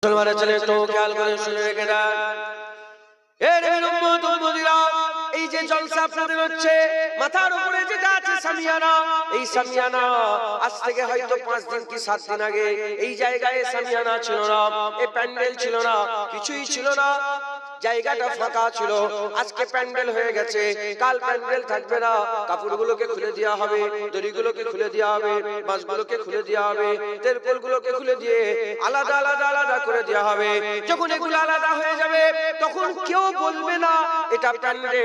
মুসলমানের ছেলে তো খেয়াল করে শুনে রেখে দেন। এই যে জলসা আপনাদের হচ্ছে, মাথার উপরে যেটা আছে সামিয়ানা, এই সামিয়ানা আজ থেকে হয়তো 5 দিন কি 7 দিন আগে এই জায়গায় সামিয়ানা ছিল না, এই প্যান্ডেল ছিল না, কিছুই ছিল না, জায়গাটা ফাঁকা ছিল। আজকে প্যান্ডেল হয়ে গেছে, কাল প্যান্ডেল থাকবে না। কাপড়গুলোকে খুলে দেওয়া হবে, দড়িগুলোকে খুলে দেওয়া হবে, বাঁশগুলোকে খুলে দেওয়া হবে, তেরপলগুলোকে খুলে দিয়ে আলাদা আলাদা আলাদা করে দেওয়া হবে। যখন এগুলো আলাদা হয়ে যাবে তখন কেউ বলবে না এটা প্যান্ডেল,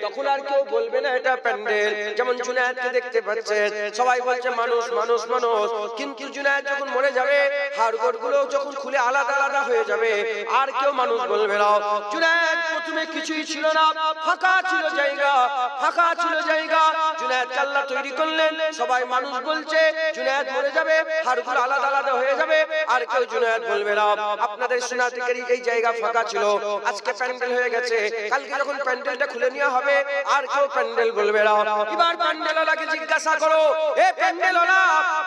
তখন আর কেউ বলবে না এটা প্যান্ডেল। যেমন জুনায়েদকে দেখতে পাচ্ছেন, সবাই বলছে মানুষ মানুষ মানুষ, কিন্তু জুনায়েদ যখন মরে যাবে হাড়গোড়গুলো যখন খুলে আলাদা আলাদা হয়ে যাবে আর কেউ মানুষ বলবে না। জুনায়েদ প্রথমে কিছুই ছিল না, ফাঁকা ছিল জায়গা, ফাঁকা ছিল জায়গা। জুনায়েদকে আল্লাহ তৈরি করলেন, সবাই মানুষ বলছে। জুনায়েদ মরে যাবে, হাড়গুলো আলাদা আলাদা হয়ে যাবে আর কেউ জুনায়েদ বলবে না। আপনাদের শোনাতে এই জায়গা ফাঁকা ছিল, আজকে প্যান্ডেল হয়ে গেছে, কালকে যখন প্যান্ডেলটা খুলে নেওয়া হবে আর কেউ প্যান্ডেল বলবে না। এবার প্যান্ডেলওয়ালাকে জিজ্ঞাসা করো, এ প্যান্ডেলওয়ালা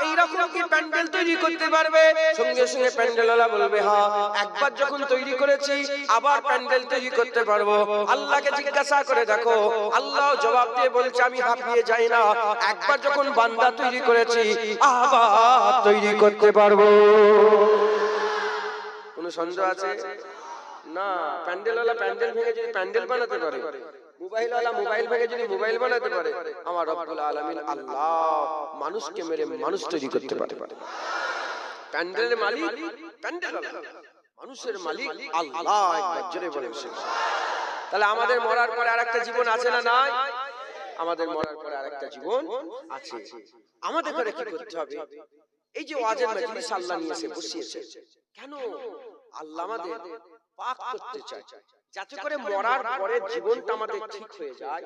এইরকম কি প্যান্ডেল তৈরি করতে পারবে? সঙ্গে সঙ্গে প্যান্ডেলওয়ালা বলবে হ্যাঁ, একবার যখন তৈরি করেছি আবার প্যান্ডেল তৈরি করতে পারবো। আল্লাহকে জিজ্ঞাসা করে দেখো, আল্লাহ জবাব দিয়ে বলছে আমি হাঁপিয়ে যাই না, একবার যখন বান্দা তৈরি করেছি আবার তৈরি করতে পারবো। কোনো সন্দেহ আছে? না। প্যান্ডেলওয়ালা প্যান্ডেল ভেঙে যদি প্যান্ডেল বানাতে পারে, মোবাইলওয়ালা মোবাইল ভেঙে যদি মোবাইল বানাতে পারে, আমার রব্বুল আলামিন আল্লাহ মানুষকে মেরে মানুষ তৈরি করতে পারে। প্যান্ডেলের মালিক প্যান্ডেলওয়ালা, মানুষের মালিক আল্লাহ। একবার জোরে বলেন। তাহলে আমাদের মরার পরে আরেকটা জীবন আছে না নাই? আমাদের মরার পরে আরেকটা জীবন আছে। আমাদের ঘরে কি করতে হবে? এই যে ওয়াজের মজলিস আল্লাহ নিয়ে এসে বসিয়েছে, কেন? আল্লাহ আমাদের পাক করতে চায়, যাতে করে মরার পরে জীবনটা আমাদের ঠিক হয়ে যায়।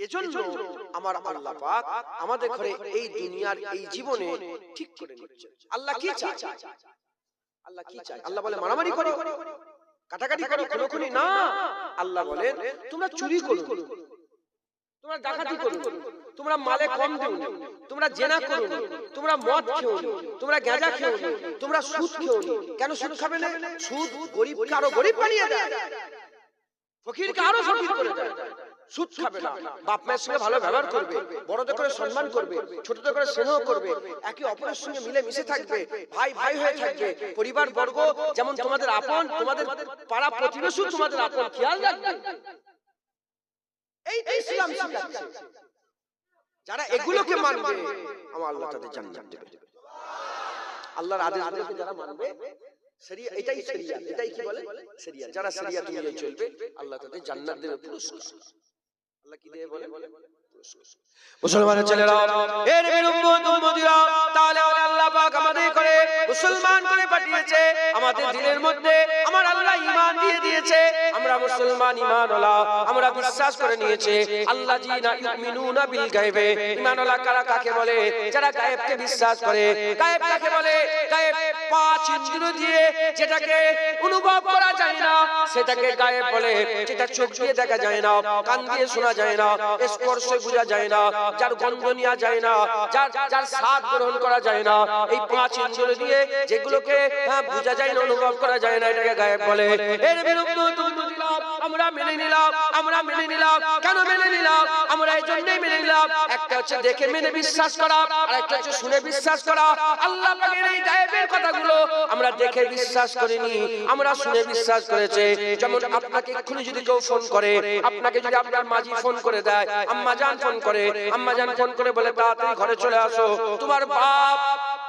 এজন্য আমার আল্লাহ পাক আমাদের ঘরে এই দুনিয়ার এই জীবনে ঠিক করে নিচ্ছে। আল্লাহ কি চায়? আল্লাহ কি চায়? আল্লাহ বলে মারামারি করো, কাটাকাটি করো, খুনোখুনি না। আল্লাহ বলেন তোমরা চুরি করো, তোমরা ডাকাতি করো, তোমরা মালে কম দিও, তোমরা জেনা করো, তোমরা মদ খেও, তোমরা গাঁজা খেও, তোমরা সুদ খেও। কেন সুদ খাবে না? সুদ গরিবকে আরো গরিব বানিয়ে দেয়, ফকিরকে আরো ফকির করে দেয়। সুদ খাবে না, বাপ মায়ের সঙ্গে ভালো ব্যবহার করবে, বড়দের করে সম্মান করবে, ছোটদের করে স্নেহ করবে, একে অপরের সঙ্গে মিলে মিশে থাকবে, ভাই ভাই হয়ে থাকবে, পরিবার বর্গ যেমন তোমাদের আপন, তোমাদের পাড়া প্রতিবেশী তোমাদের আপন, খেয়াল রাখবে। এই ইসলাম শিখাচ্ছে। যারা এগুলোকে মানবে আমার আল্লাহ তাদের জান্নাত দেবে। আল্লাহর আদেশগুলোকে যারা মানবে, শরিয়া, এটাই শরিয়া, এটাই কি বলে শরিয়া, যারা শরিয়াত অনুযায়ী চলবে আল্লাহ তাদের জান্নাত দেবে। পুরস্কার আল্লাহ কি দেবে বলে? মুসলমানের ছেলেরা, এর উম্মতিরা, তাহলে আল্লাহ পাক আমাদের করে মুসলমান করে পাঠিয়েছে। আমাদের দিলের মধ্যে আমার আল্লাহ ঈমান দিয়ে দিয়েছে, আমরা মুসলমান ঈমানওয়ালা, আমরা বিশ্বাস করে নিয়েছে। আল্লাযীনা ইউমিনুনা বিল গায়বে। ঈমানওয়ালা কারা? কাকে বলে? যারা গায়েবকে বিশ্বাস করে। গায়েব কাকে বলে? গায়েব 5 ইন্দ্রিয় দিয়ে যেটাকে অনুভব করা যায় না সেটাকে গায়েব বলে। যেটা চোখ দিয়ে দেখা যায় না, কান দিয়ে শোনা যায় না, স্পর্শে বোঝা যায় না, যার গন্ধ নেওয়া যায় না, যার স্বাদ গ্রহণ করা যায় না, এই 5 ইন্দ্রিয় দিয়ে যেগুলোকে বোঝা যায় না, অনুভব করা যায় না, এটাকে গায়েব বলে। এর বিরুদ্ধে আমরা মেনে নিলাম, আমরা মেনে নিলাম। কেন মেনে নিলাম? আমরা এই জন্যই মেনে নিলাম, একটা হচ্ছে দেখে মেনে বিশ্বাস করা, আর একটা হচ্ছে শুনে বিশ্বাস করা। আল্লাহ পাকের এই গায়েবের কথাগুলো আমরা দেখে বিশ্বাস করিনি, আমরা শুনে বিশ্বাস করেছে। যেমন আপনাকে এক্ষুনি যদি কেউ ফোন করে, আপনাকে যদি আপনার মাঝি ফোন করে দেয়, আম্মা জান ফোন করে, আম্মা জান ফোন করে বলে তাড়াতাড়ি ঘরে চলে আসো, তোমার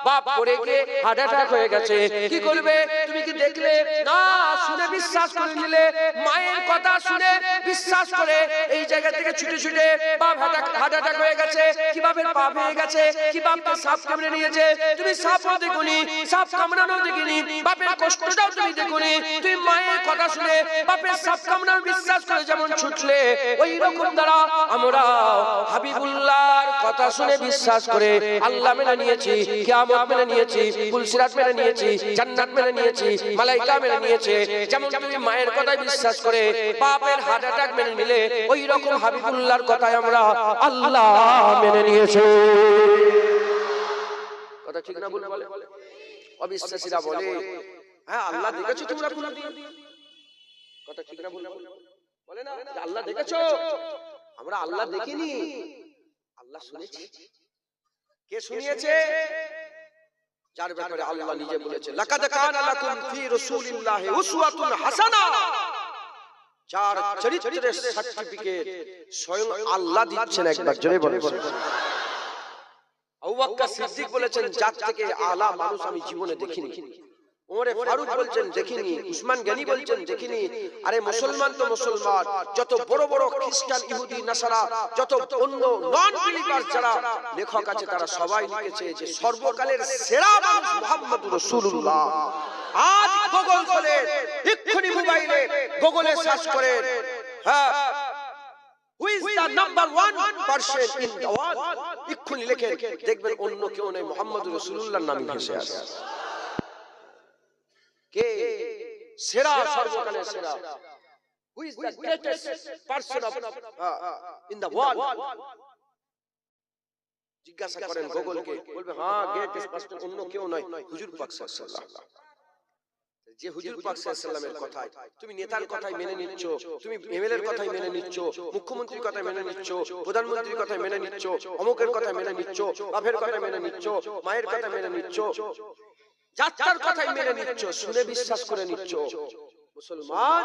বাপ পড়ে গিয়ে হার্ট অ্যাটাক হয়ে গেছে, কি করবে? তুমি কি দেখলে না? শুনে বিশ্বাস করে নিলে। মায়ের কথা শুনে বিশ্বাস করে এই জায়গা থেকে ছুটে ছুটে বাপ হার্ট অ্যাটাক হয়ে গেছে, কিভাবে পা ভেঙে গেছে, কিভাবে সাপ কামড়ে নিয়েছে, তুমি সাপও দেখুনি, সাপ কামড়ানো দেখিনি, বাপের কষ্টটাও তুমি দেখুনি। তুমি মায়ের কথা শুনে বাপের সাপ কামড়ানো বিশ্বাস করে যেমন ছুটলে, ওই রকম দ্বারা আমরা হাবিবুল্লাহর কথা শুনে বিশ্বাস করে আল্লাহ মেনে নিয়েছি, কিয়ামত মেনে নিয়েছি, পুলসিরাত মেনে নিয়েছি, জান্নাত মেনে নিয়েছি, মালাইকা মেনে নিয়েছে। যেমন তুমি মায়ের কথায় বিশ্বাস করে বাপের হার্ট অ্যাটাক মেনে নিলে, ওই রকম হাবিবুল্লাহর কথায় আমরা আল্লাহ মেনে নিয়েছি। কথা ঠিক না ভুল বলে? অবিশ্বাসীরা বলে হ্যাঁ আল্লাহ দেখেছো তোমরা কোনদিন? কথা ঠিক না বলে বলে না আল্লাহ দেখেছো? আমরা আল্লাহ দেখিনি, আল্লাহ শুনেছি। কে শুনিয়েছে? যার ব্যাপারে আল্লাহ নিজে বলেছে লাকাদ কানা লাকুম ফি রাসূলিল্লাহি উসওয়াতুন হাসানা, যার চরিত্রের সার্টিফিকেট স্বয়ং আল্লাহ দিচ্ছেন। একবার জোরে বলেন। আবু বকর সিদ্দিক বলেছেন যার থেকে আলা মানুষ আমি জীবনে দেখিনি। ওমর ফারুক বলছেন দেখিনি। উসমান গনি বলছেন দেখিনি। আরে মুসলমান তো মুসলমান, যত বড় বড় খ্রিস্টান ইহুদি নাসারা যত অন্য নন বিলিভার যারা লেখক আছে তারা সবাই লিখেছে যে সর্বকালের সেরা মানুষ মুহাম্মদুর রাসূলুল্লাহ। আজ গুগল খোলে, এক্ষুনি মোবাইলে গুগলে সার্চ করে হ্যাঁ who is the number 1% in the world, এক্ষুনি লিখে দেখবেন অন্য কেউ নেই, মুহাম্মদুর রাসূলুল্লাহর নাম ভেসে আসে। কে সেরা? সর্বকালের সেরা। who is the greatest person of in the world? জিজ্ঞাসা করেন গুগলকে, বলবে হ্যাঁ গ্রেটেস্ট পার্সন অন্য কেউ নয়, হুজুর পাক সাল্লাল্লাহু আলাইহি ওয়াসাল্লাম। যে হুজুর পাক সাল্লাল্লাহু আলাইহি ওয়াসাল্লামের কথাই তুমি নেতার কথাই মেনে নিচ্ছ, তুমি এমএলএর কথাই মেনে নিচ্ছ, মুখ্যমন্ত্রীর কথাই মেনে নিচ্ছ, প্রধানমন্ত্রীর কথাই মেনে নিচ্ছ, অমুকের কথাই মেনে নিচ্ছ, বাপের কথাই মেনে নিচ্ছ, মায়ের কথাই মেনে নিচ্ছ, যাত্রার কথাই মেনে নিচ্ছ, শুনে বিশ্বাস করে নিচ্ছ। মুসলমান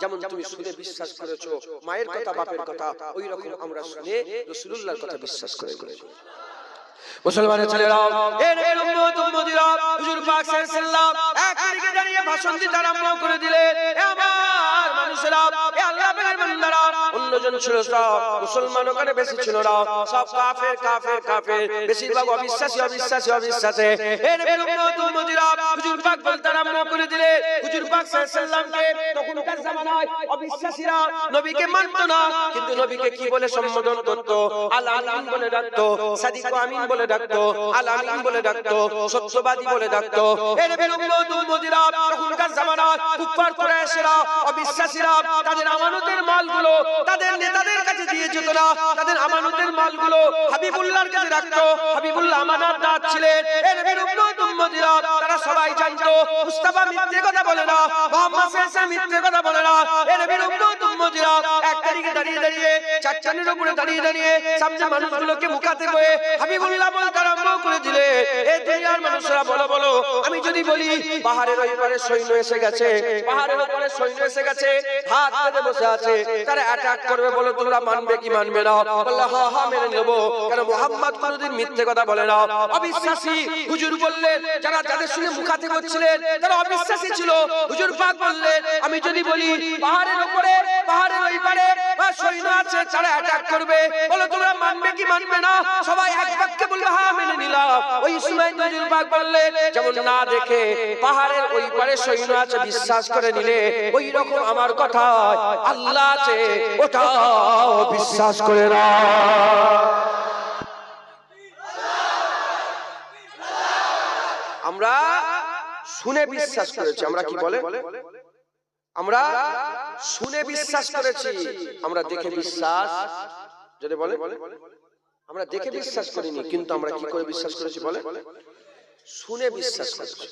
যেমন তুমি শুনে বিশ্বাস করেছো মায়ের কথা বাপের কথা, ওই রকম আমরা শুনে রাসূলুল্লাহর কথা বিশ্বাস করে করেছি। মুসলমানের ছেলেরা, এর উম্মত উম্মতিরা, হুজুর পাক সাল্লাল্লাহু আলাইহি ওয়াসাল্লাম এক তারিখে দাঁড়িয়ে ভাষণ দিতে আরম্ভ করে দিলেন। এ আমার মানুষেরা, এ আল্লাহ পাকের বান্দারা, অন্যজন ছিল সব মুসলমান, ওখানে বেশি ছিল না, সব কাফের কাফের কাফের, বেশিরভাগ অবিশ্বাসী অবিশ্বাসী অবিশ্বাসী। এর উম্মত উম্মতিরা, হুজুর পাক বলতে আরম্ভ করে দিলেন। হুজুর পাক সাল্লাল্লাহু আলাইহি ওয়াসাল্লামকে তখনকার জামানায় অবিশ্বাসীরা নবীকে মানত না, কিন্তু নবীকে কি বলে সম্বোধন করত? আল আমিন বলে ডাকতো, সাদিক আমিন বলে ডাকতো, আল আমিন বলে ডাকতো, সত্যবাদী বলে ডাকতো। এর উম্মত উম্মতিরা, তখনকার জামানায় কুফার কুরাইশরা অবিশ্বাসীরা তাদের আমানতের মালগুলো তাদের নেতাদের কাছে দিয়ে যেত না, তাদের আমানতের মালগুলো হাবিবুল্লাহর কাছে রাখতো। হাবিবুল্লাহ আমানতদার ছিলেন। এর উম্মত উম্মতিরা তারা সবাই জানতো মুস্তাফা মিথ্যে কথা বলে না, মুহাম্মদ সাল্লাল্লাহু মিথ্যে কথা বলে না। এর উম্মত উম্মতিরা এক তারিখে দাঁড়িয়ে দাঁড়িয়ে চারচানের উপরে দাঁড়িয়ে দাঁড়িয়ে সামনে মানুষগুলোকে মুখাতে করে হাবিবুল্লাহ বলতে আরম্ভ করে দিলে, এই দুনিয়ার মানুষরা বলো বলো, আমি যদি বলি পাহাড়ের ওই পারে সৈন্য এসে গেছে, পাহাড়ের ওপরে সৈন্য এসে গেছে, হাত পেতে বসে আছে, তারা অ্যাটাক করবে, বলো তোমরা মানবে কি মানবে না? বললে হ্যাঁ হ্যাঁ মেনে নেব, কারণ মুহাম্মদ কোনোদিন মিথ্যে কথা বলে না। অবিশ্বাসী হুজুর বললেন, যারা যাদের সঙ্গে মুখাতে করছিলেন তারা অবিশ্বাসী ছিল। হুজুর পাক বললেন, আমি যদি বলি পাহাড়ের ওপরে পাহাড়ের ওই পারে সৈন্য আছে, তারা অ্যাটাক করবে, বলো তোমরা মানবে কি মানবে না? সবাই এক বাক্যে বলবে হ্যাঁ মেনে নিলাম। ওই সময় হুজুর পাক বললেন, যেমন না দেখে পাহাড়ের ওই পারে সৈন্য আছে বিশ্বাস করে নিলে, ওই রকম আমার কথা আল্লাহ আছে ওটাও বিশ্বাস করে না। আমরা শুনে বিশ্বাস করেছি। আমরা কি বলে? আমরা শুনে বিশ্বাস করেছি, আমরা দেখে বিশ্বাস যদি বলে আমরা দেখে বিশ্বাস করিনি, কিন্তু আমরা কি করে বিশ্বাস করেছি বলে? শুনে বিশ্বাস করেছি,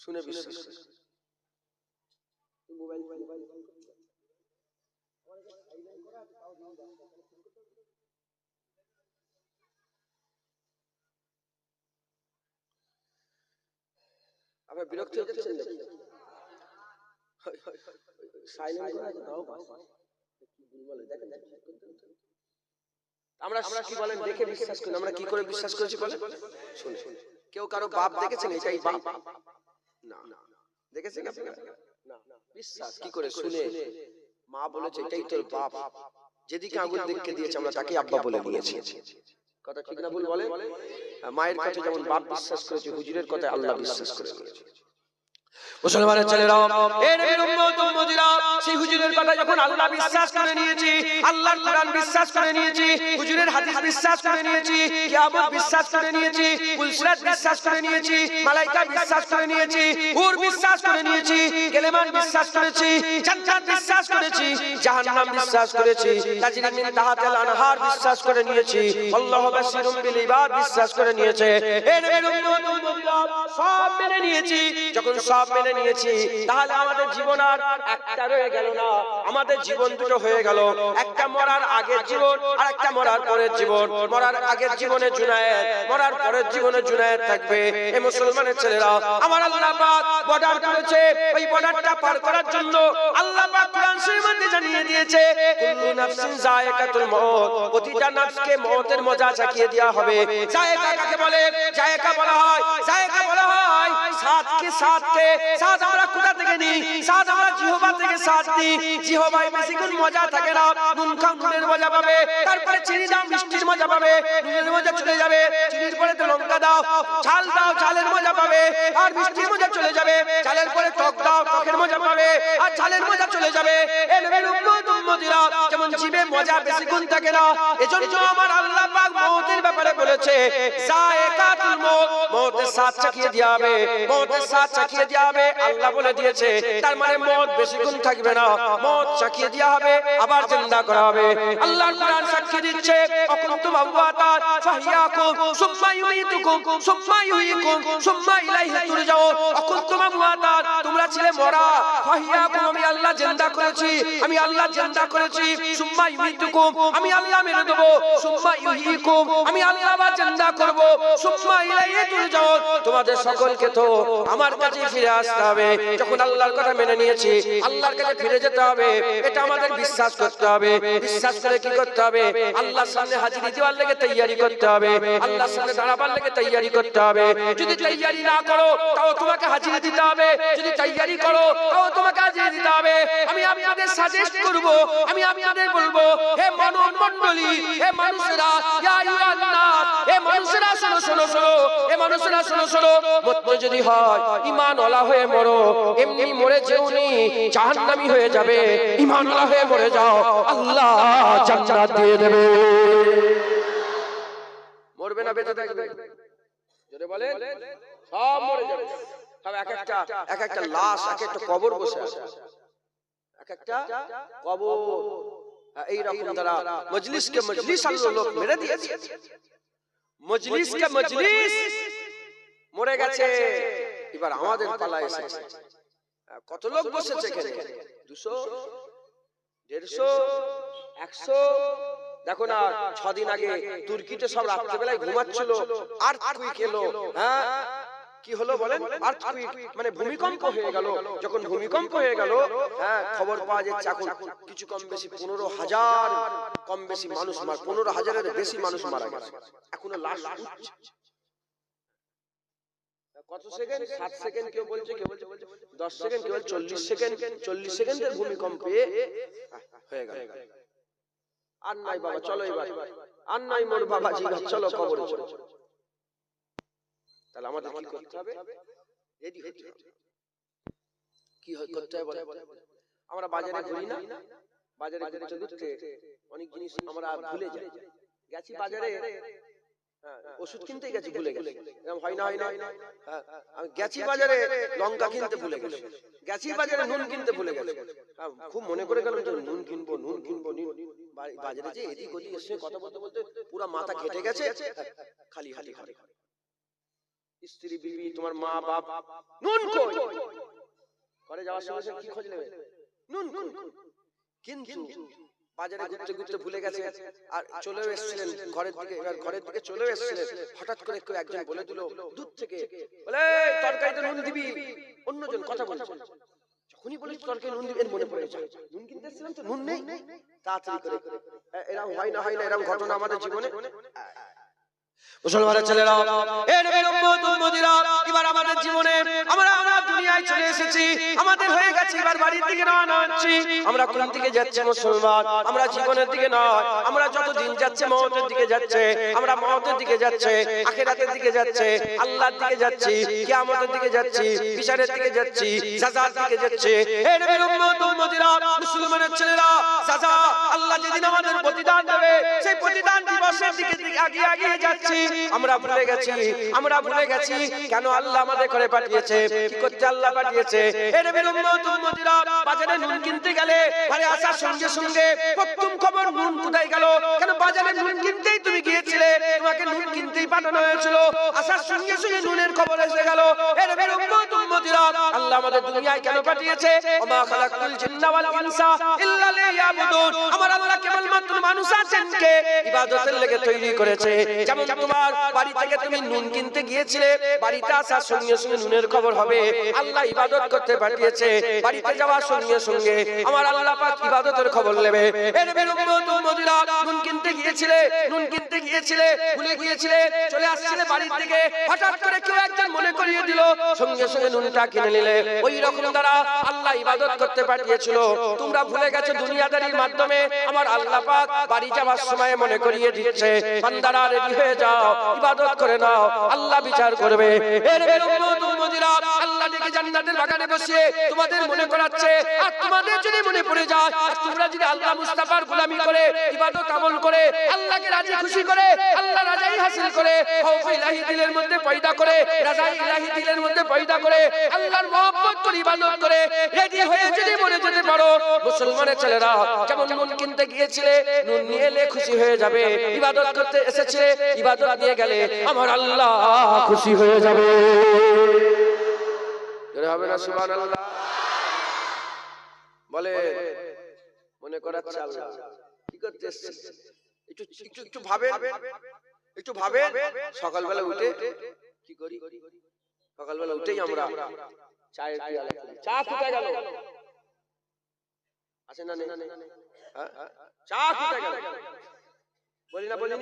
শুনে বিশ্বাস করেছি। আপনার বিরক্তি হচ্ছে? আমরা কি বলেন দেখে বিশ্বাস করি, আমরা কি করে বিশ্বাস করেছি বলে? শুনে। কেউ কারো বাপ দেখেছেন এটাই বাপ? না। দেখেছেন আপনারা? না। বিশ্বাস কি করে? শুনে। মা বলেছে এটাই তোর বাপ, যেদিকে আঙুল দেখে দিয়েছে আমরা তাকে আব্বা বলে নিয়েছি। কথা ঠিক না ভুল বলে? মায়ের কথা যেমন বাপ বিশ্বাস করেছে, হুজুরের কথা আল্লাহ বিশ্বাস করেছে। মুসলমানের ছেলেরা, এই নবীর উম্মত উম্মতিরা, সেই হুজুরের কথা যখন আল্লাহ বিশ্বাস করে নিয়েছি, আল্লাহর কোরআন বিশ্বাস করে নিয়েছি, হুজুরের হাদিস বিশ্বাস করে নিয়েছি, কিয়ামত বিশ্বাস করে নিয়েছি, কুলসিরাত বিশ্বাস করে নিয়েছি, মালায়েকা বিশ্বাস করে নিয়েছি, হুর বিশ্বাস করে নিয়েছি, কেলেমান বিশ্বাস করেছি, জান্নাত বিশ্বাস করেছি, জাহান্নাম বিশ্বাস করেছি, তাজরি মিন তাহতিল আনহার বিশ্বাস করে নিয়েছি, আল্লাহু বাশিরুম বিল ইবাদ বিশ্বাস করে নিয়েছে। এই নবীর উম্মত উম্মতিরা সব মেনে নিয়েছি। যখন সব মেনে নিয়েছি তাহলে আমাদের জীবন আর একটা রয়ে গেল না, আমাদের জীবন দুটো হয়ে গেল। একটা মরার আগের জীবন আর একটা মরার পরের জীবন। মরার আগের জীবনে জুনায়েদ, মরার পরের জীবনে জুনায়েদ থাকবে। এই মুসলমানের ছেলেরা, আমার আল্লাহ পাক বর্ডার করেছে। ওই বর্ডারটা পার করার জন্য আল্লাহ পাক কোরআন শরীফের মধ্যে জানিয়ে দিয়েছে, কুল্লু নাফসিন যায়কাতুল মউত, প্রতিটা নফসকে মওতের মজা চাখিয়ে দেওয়া হবে। যায়কা কাকে বলে? যায়কা বলা হয়, যায়কা বলা হয় স্বাদকে। স্বাদ আমরা কোথা থেকে নিই? স্বাদ আমরা জিহ্বা থেকে স্বাদ নিই। জিহ্বায় বেশিক্ষণ মজা থাকে না। নুন খাও, নুনের মজা পাবে। তারপরে চিনি দাও, মিষ্টির মজা পাবে। নুনের মজা চলে যাবে। চিনির পরে তো লঙ্কা দাও, ঝাল দাও, ঝালের মজা পাবে। আর মিষ্টির মজা চলে যাবে। ঝালের পরে টক দাও, টকের মজা পাবে। আর ঝালের মজা চলে যাবে। এর উম্মতিরা যেমন জিভে মজা বেশিক্ষণ থাকে না, এজন্য আমার আল্লাহ পাক মওতের ব্যাপারে বলেছে যায়কাতুল মউত, মওতের স্বাদ চাখিয়ে দেওয়া হবে। মওতের স্বাদ চাখিয়ে দেওয়া হবে আল্লাহ বলে দিয়েছে। তার মানে মওত বেশিক্ষণ থাকবে না, মওত চাখিয়ে দেওয়া হবে, আবার জিন্দা করা হবে। আল্লাহর কোরআন সাক্ষী দিচ্ছে, অকুনতুম আমওয়াতান ফাহিয়াকুম সুম্মা ইউমীতুকুম সুম্মা ইউহয়িকুম সুম্মা ইলাইহি তুরজাউন। অকুনতুম আমওয়াতান, তোমরা ছিলে মরা, ফাহিয়াকুম, আমি আল্লাহ জিন্দা করেছি, আমি আল্লাহ জিন্দা করেছি। সুম্মা ইউমীতুকুম, আমি আল্লাহ মেরে দেব। সুম্মা ইউহয়িকুম, আমি আল্লাহ আবার জিন্দা করব। সুম্মা ইলাইহি তুরজাউন, তোমাদের সকলকে তো আমার কাছে ফিরে আসতে হবে। যখন আল্লাহর কথা মেনে নিয়েছি, আল্লাহর কাছে ফিরে যেতে হবে, এটা আমাদের বিশ্বাস করতে হবে। বিশ্বাস করে কি করতে হবে? আল্লাহর সামনে হাজিরি দেওয়ার লেগে তৈয়ারি করতে হবে। আল্লাহর সামনে দাঁড়াবার লেগে তৈয়ারি করতে হবে। যদি তৈয়ারি না করো তাও তোমাকে হাজিরি দিতে হবে। যদি তৈয়ারি করো তাও তোমাকে হাজিরি দিতে হবে। আমি আপনাদের সাজেস্ট করব, আমি আপনাদের বলবো, হে মানব মণ্ডলী, হে মানুষেরা, ইয়া আইয়ুহান নাস, হে মানুষেরা শোনো শোনো শোনো, হে মানুষেরা শোনো শোনো, মরতে যদি হয় ঈমানওয়ালা হয়ে মরো। এমনি মরে যেওনি, জাহান্নামী হয়ে যাবে। ঈমানওয়ালা হয়ে মরে যাও, আল্লাহ জান্নাত দিয়ে দেবে। মরবে না বেঁচে থাকবে? যদি বলেন সব মরে যাবে। সব এক একটা লাশ, এক একটা কবর বসে আছে, এক একটা কবর। এই রকম দ্বারা মজলিসকে মজলিস আল্লাহ লোক মেরে দিয়েছে। মজলিসকে মজলিস মরে গেছে। এবার আমাদের পালা এসেছে। কত লোক বসেছে এখানে? 200, 150, 100। দেখো না, 6 দিন আগে তুর্কিতে সব রাত্রেবেলায় ঘুমাচ্ছিল, আর্থকুইক এলো। হ্যাঁ, কি হলো বলেন? আর্থকুইক মানে ভূমিকম্প হয়ে গেল। যখন ভূমিকম্প হয়ে গেল, হ্যাঁ, খবর পাওয়া যাচ্ছে এখন কিছু কম বেশি 15,000 কম বেশি মানুষ, 15,000-এর বেশি মানুষ মারা গেছে। এখনো লাশ উঠছে। কত সেকেন্ড? 7 সেকেন্ড কেউ বলছে, কেউ বলছে 10 সেকেন্ড, কেউ 40 সেকেন্ড। 40 সেকেন্ডের ভূমিকম্পে হয়ে গেল। আর নাই বাবা, চলো এবার, আর নাই মোর বাবাজি, চলো কবরে চলো। তাহলে আমাদের কি করতে হবে? রেডি হতে হবে। কি করতে হবে বলেন? আমরা বাজারে ঘুরি না? বাজারে ঘুরতে ঘুরতে অনেক জিনিস আমরা ভুলে যাই। গেছি বাজারে, ওষুধ কিনতে গেছি, ভুলে গেছি। এরকম হয় না? হয় না? আমি গেছি বাজারে লঙ্কা কিনতে ভুলে গেছি, গেছি বাজারে নুন কিনতে ভুলে গেছি। খুব মনে করে গেলাম যে নুন কিনবো, নুন কিনবো। বাজারে যে এদিক ওদিক এসে কথা বলতে বলতে পুরো মাথা ঘেটে গেছে। খালি হালি খালি স্ত্রী, বিবি, তোমার মা বাপ, নুন কই? ঘরে যাওয়ার সময় কি খোঁজ নেবে? নুন কই? কিন্তু বাজারে ঘুরতে ঘুরতে ভুলে গেছে আর চলেও এসেছিলেন ঘরের দিকে। এবার ঘরের দিকে চলেও এসেছিলেন, হঠাৎ করে কেউ একজন বলে দিল দূর থেকে, বলে তরকারিতে নুন দিবি। অন্যজন কথা বলছে, যখনই বলে তরকারি নুন দিবেন মনে পড়ে যায় নুন কিনতে এসেছিলাম তো, নুন নেই। তাড়াতাড়ি করে। এরকম হয় না? হয় না এরকম ঘটনা আমাদের জীবনে? মুসলমানের ছেলেরা, এ নবীর উম্মত উম্মতিরা, এবার আমাদের জীবনে আমরা দুনিয়ায় চলে এসেছি, আমাদের হয়ে গেছে। এবার বাড়ির দিকে রওনা হচ্ছি। আমরা কোন দিকে যাচ্ছি মুসলমান? আমরা জীবনের দিকে নয়, আমরা যত দিন যাচ্ছে মওতের দিকে যাচ্ছে। আমরা মওতের দিকে যাচ্ছে, আখিরাতের দিকে যাচ্ছে, আল্লাহর দিকে যাচ্ছি, কিয়ামতের দিকে যাচ্ছি, বিচারের দিকে যাচ্ছি, সাজার দিকে যাচ্ছে। এ নবীর উম্মত উম্মতিরা, মুসলমানের ছেলেরা, সাজা আল্লাহ যেদিন আমাদের প্রতিদান দেবে, সেই প্রতিদান দিবসের দিকে আগিয়ে আগিয়ে যাচ্ছি। আমরা ভুলে গেছি, আমরা ভুলে গেছি কেন আল্লাহ আমাদের ঘরে পাঠিয়েছে, কি করতে আল্লাহ পাঠিয়েছে। এ নবীর উম্মত উম্মতিরা, বাজারে নুন কিনতে গেলে ঘরে আসার সঙ্গে সঙ্গে প্রথম খবর নুন কোথায় গেল? কেন বাজারে নুন কিনতেই তুমি গিয়েছিলে, গিয়েছিলে, তোমাকে নুন কিনতেই পাঠানো হয়েছিল, আসার সঙ্গে সঙ্গে নুনের খবর এসে গেল। এর উম্মত উম্মতিরা, আল্লাহ আমাদের দুনিয়ায় কেন পাঠিয়েছে? ওমা খালাকতুল জিন্না ওয়াল ইনসা ইল্লা লিয়াবুদুন। আমার আল্লাহ কেবলমাত্র মানুষ আছেনকে ইবাদতের লেগে তৈরি করেছে। যেমন তোমার বাড়ি থেকে তুমি নুন কিনতে গিয়েছিলে, বাড়িতে আসার সঙ্গে সঙ্গে নুনের খবর হবে, আল্লাহ ইবাদত করতে পাঠিয়েছে। বাড়িতে যাওয়ার সঙ্গে সঙ্গে আমার আল্লাহ পাক ইবাদতের খবর নেবে। এর উম্মত উম্মতিরা, নুন কিনতে গিয়েছিলে, নুন কিনতে গিয়েছিলে, ভুলে গিয়েছিলে, চলে আসছিলে বাড়ি থেকে, হঠাৎ করে কেউ একজন মনে করিয়ে দিল, সঙ্গে সঙ্গে নুনটা কিনে নিলে। ওই রকম দ্বারা আল্লাহ ইবাদত করতে পাঠিয়েছিল, তোমরা ভুলে গেছো দুনিয়াদারির মাধ্যমে। আমার আল্লাহ পাক বাড়ি যাওয়ার সময় মনে করিয়ে দিচ্ছে, বান্দারা রেডি হয়ে যাও, ইবাদত করে নাও, আল্লাহ বিচার করবে। এর উম্মত উম্মতিরা, আল্লাহ ডেকে জান্নাতের বাগানে বসিয়ে তোমাদের মনে করাচ্ছে। আর তোমাদের যদি মনে পড়ে যায়, আর তোমরা যদি আল্লাহ মুস্তাফার গোলামি করে, ইবাদত আমল করে, আল্লাহকে রাজি খুশি করে, আল্লাহ রাজাই হাসিল করে, খৌফ ইলাহি দিলের মধ্যে পয়দা করে, রাজা ইলাহি দিলের মধ্যে পয়দা করে, আল্লাহর মহব্বত করে ইবাদত করে রেডি হয়ে যদি মরে যেতে পারো, মুসলমানের ছেলেরা যেমন নুন কিনতে গিয়েছিলে, নুন নিয়ে এলে খুশি হয়ে যাবে, ইবাদত করতে এসেছে, ইবাদত নিয়ে গেলে আমার আল্লাহ খুশি হয়ে যাবে। হবে না সুবহানাল্লাহ? বলে মনে করাচ্ছে আল্লাহ কি করতে এসেছে, একটু একটু একটু ভাবে, একটু ভাবে। সকালবেলা উঠে কি করি? সকালবেলা উঠেই আমরা চায়ের পিয়ালা করি, চা ফুটে গেল, আছে না নেই? চা ফুটে গেল, বলি না বলি?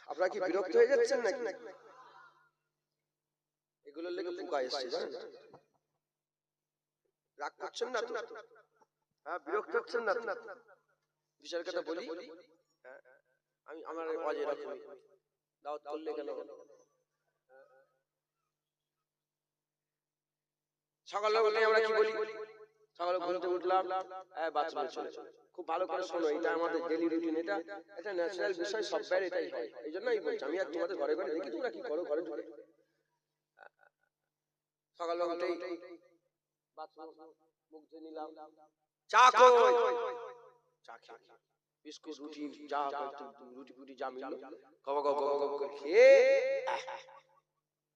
আপনারা কি বিরক্ত হয়ে যাচ্ছেন নাকি? এগুলোর লেগে পোকা এসছে, জানেন? রাগ করছেন না তো? হ্যাঁ, বিরক্ত হচ্ছেন না? বিষয়ের কথা বলি, আমি আমার ওয়াজে রাখি, দাওয়াত করলে কেন? সকালবেলা আমরা কি বলি? সকালে ঘুম থেকে উঠলাম, বাথরুমে চলে, খুব ভালো করে শোনো, এটা আমাদের ডেইলি রুটিন, এটা ন্যাচারাল বিষয়, সব বাইরে এটাই হয়। এই জন্যই বলছি, আমি আর তোমাদের ঘরে ঘরে দেখি তোমরা কি করো, ঘরে ঢুকে সকালবেলা উঠেই বাথরুম মুখ ধুয়ে নিলাম, চা কই? চা খেয়ে বিস্কুট রুটি যা রুটি ফুটি যা মিলল গব গব গব গব করে খেয়ে,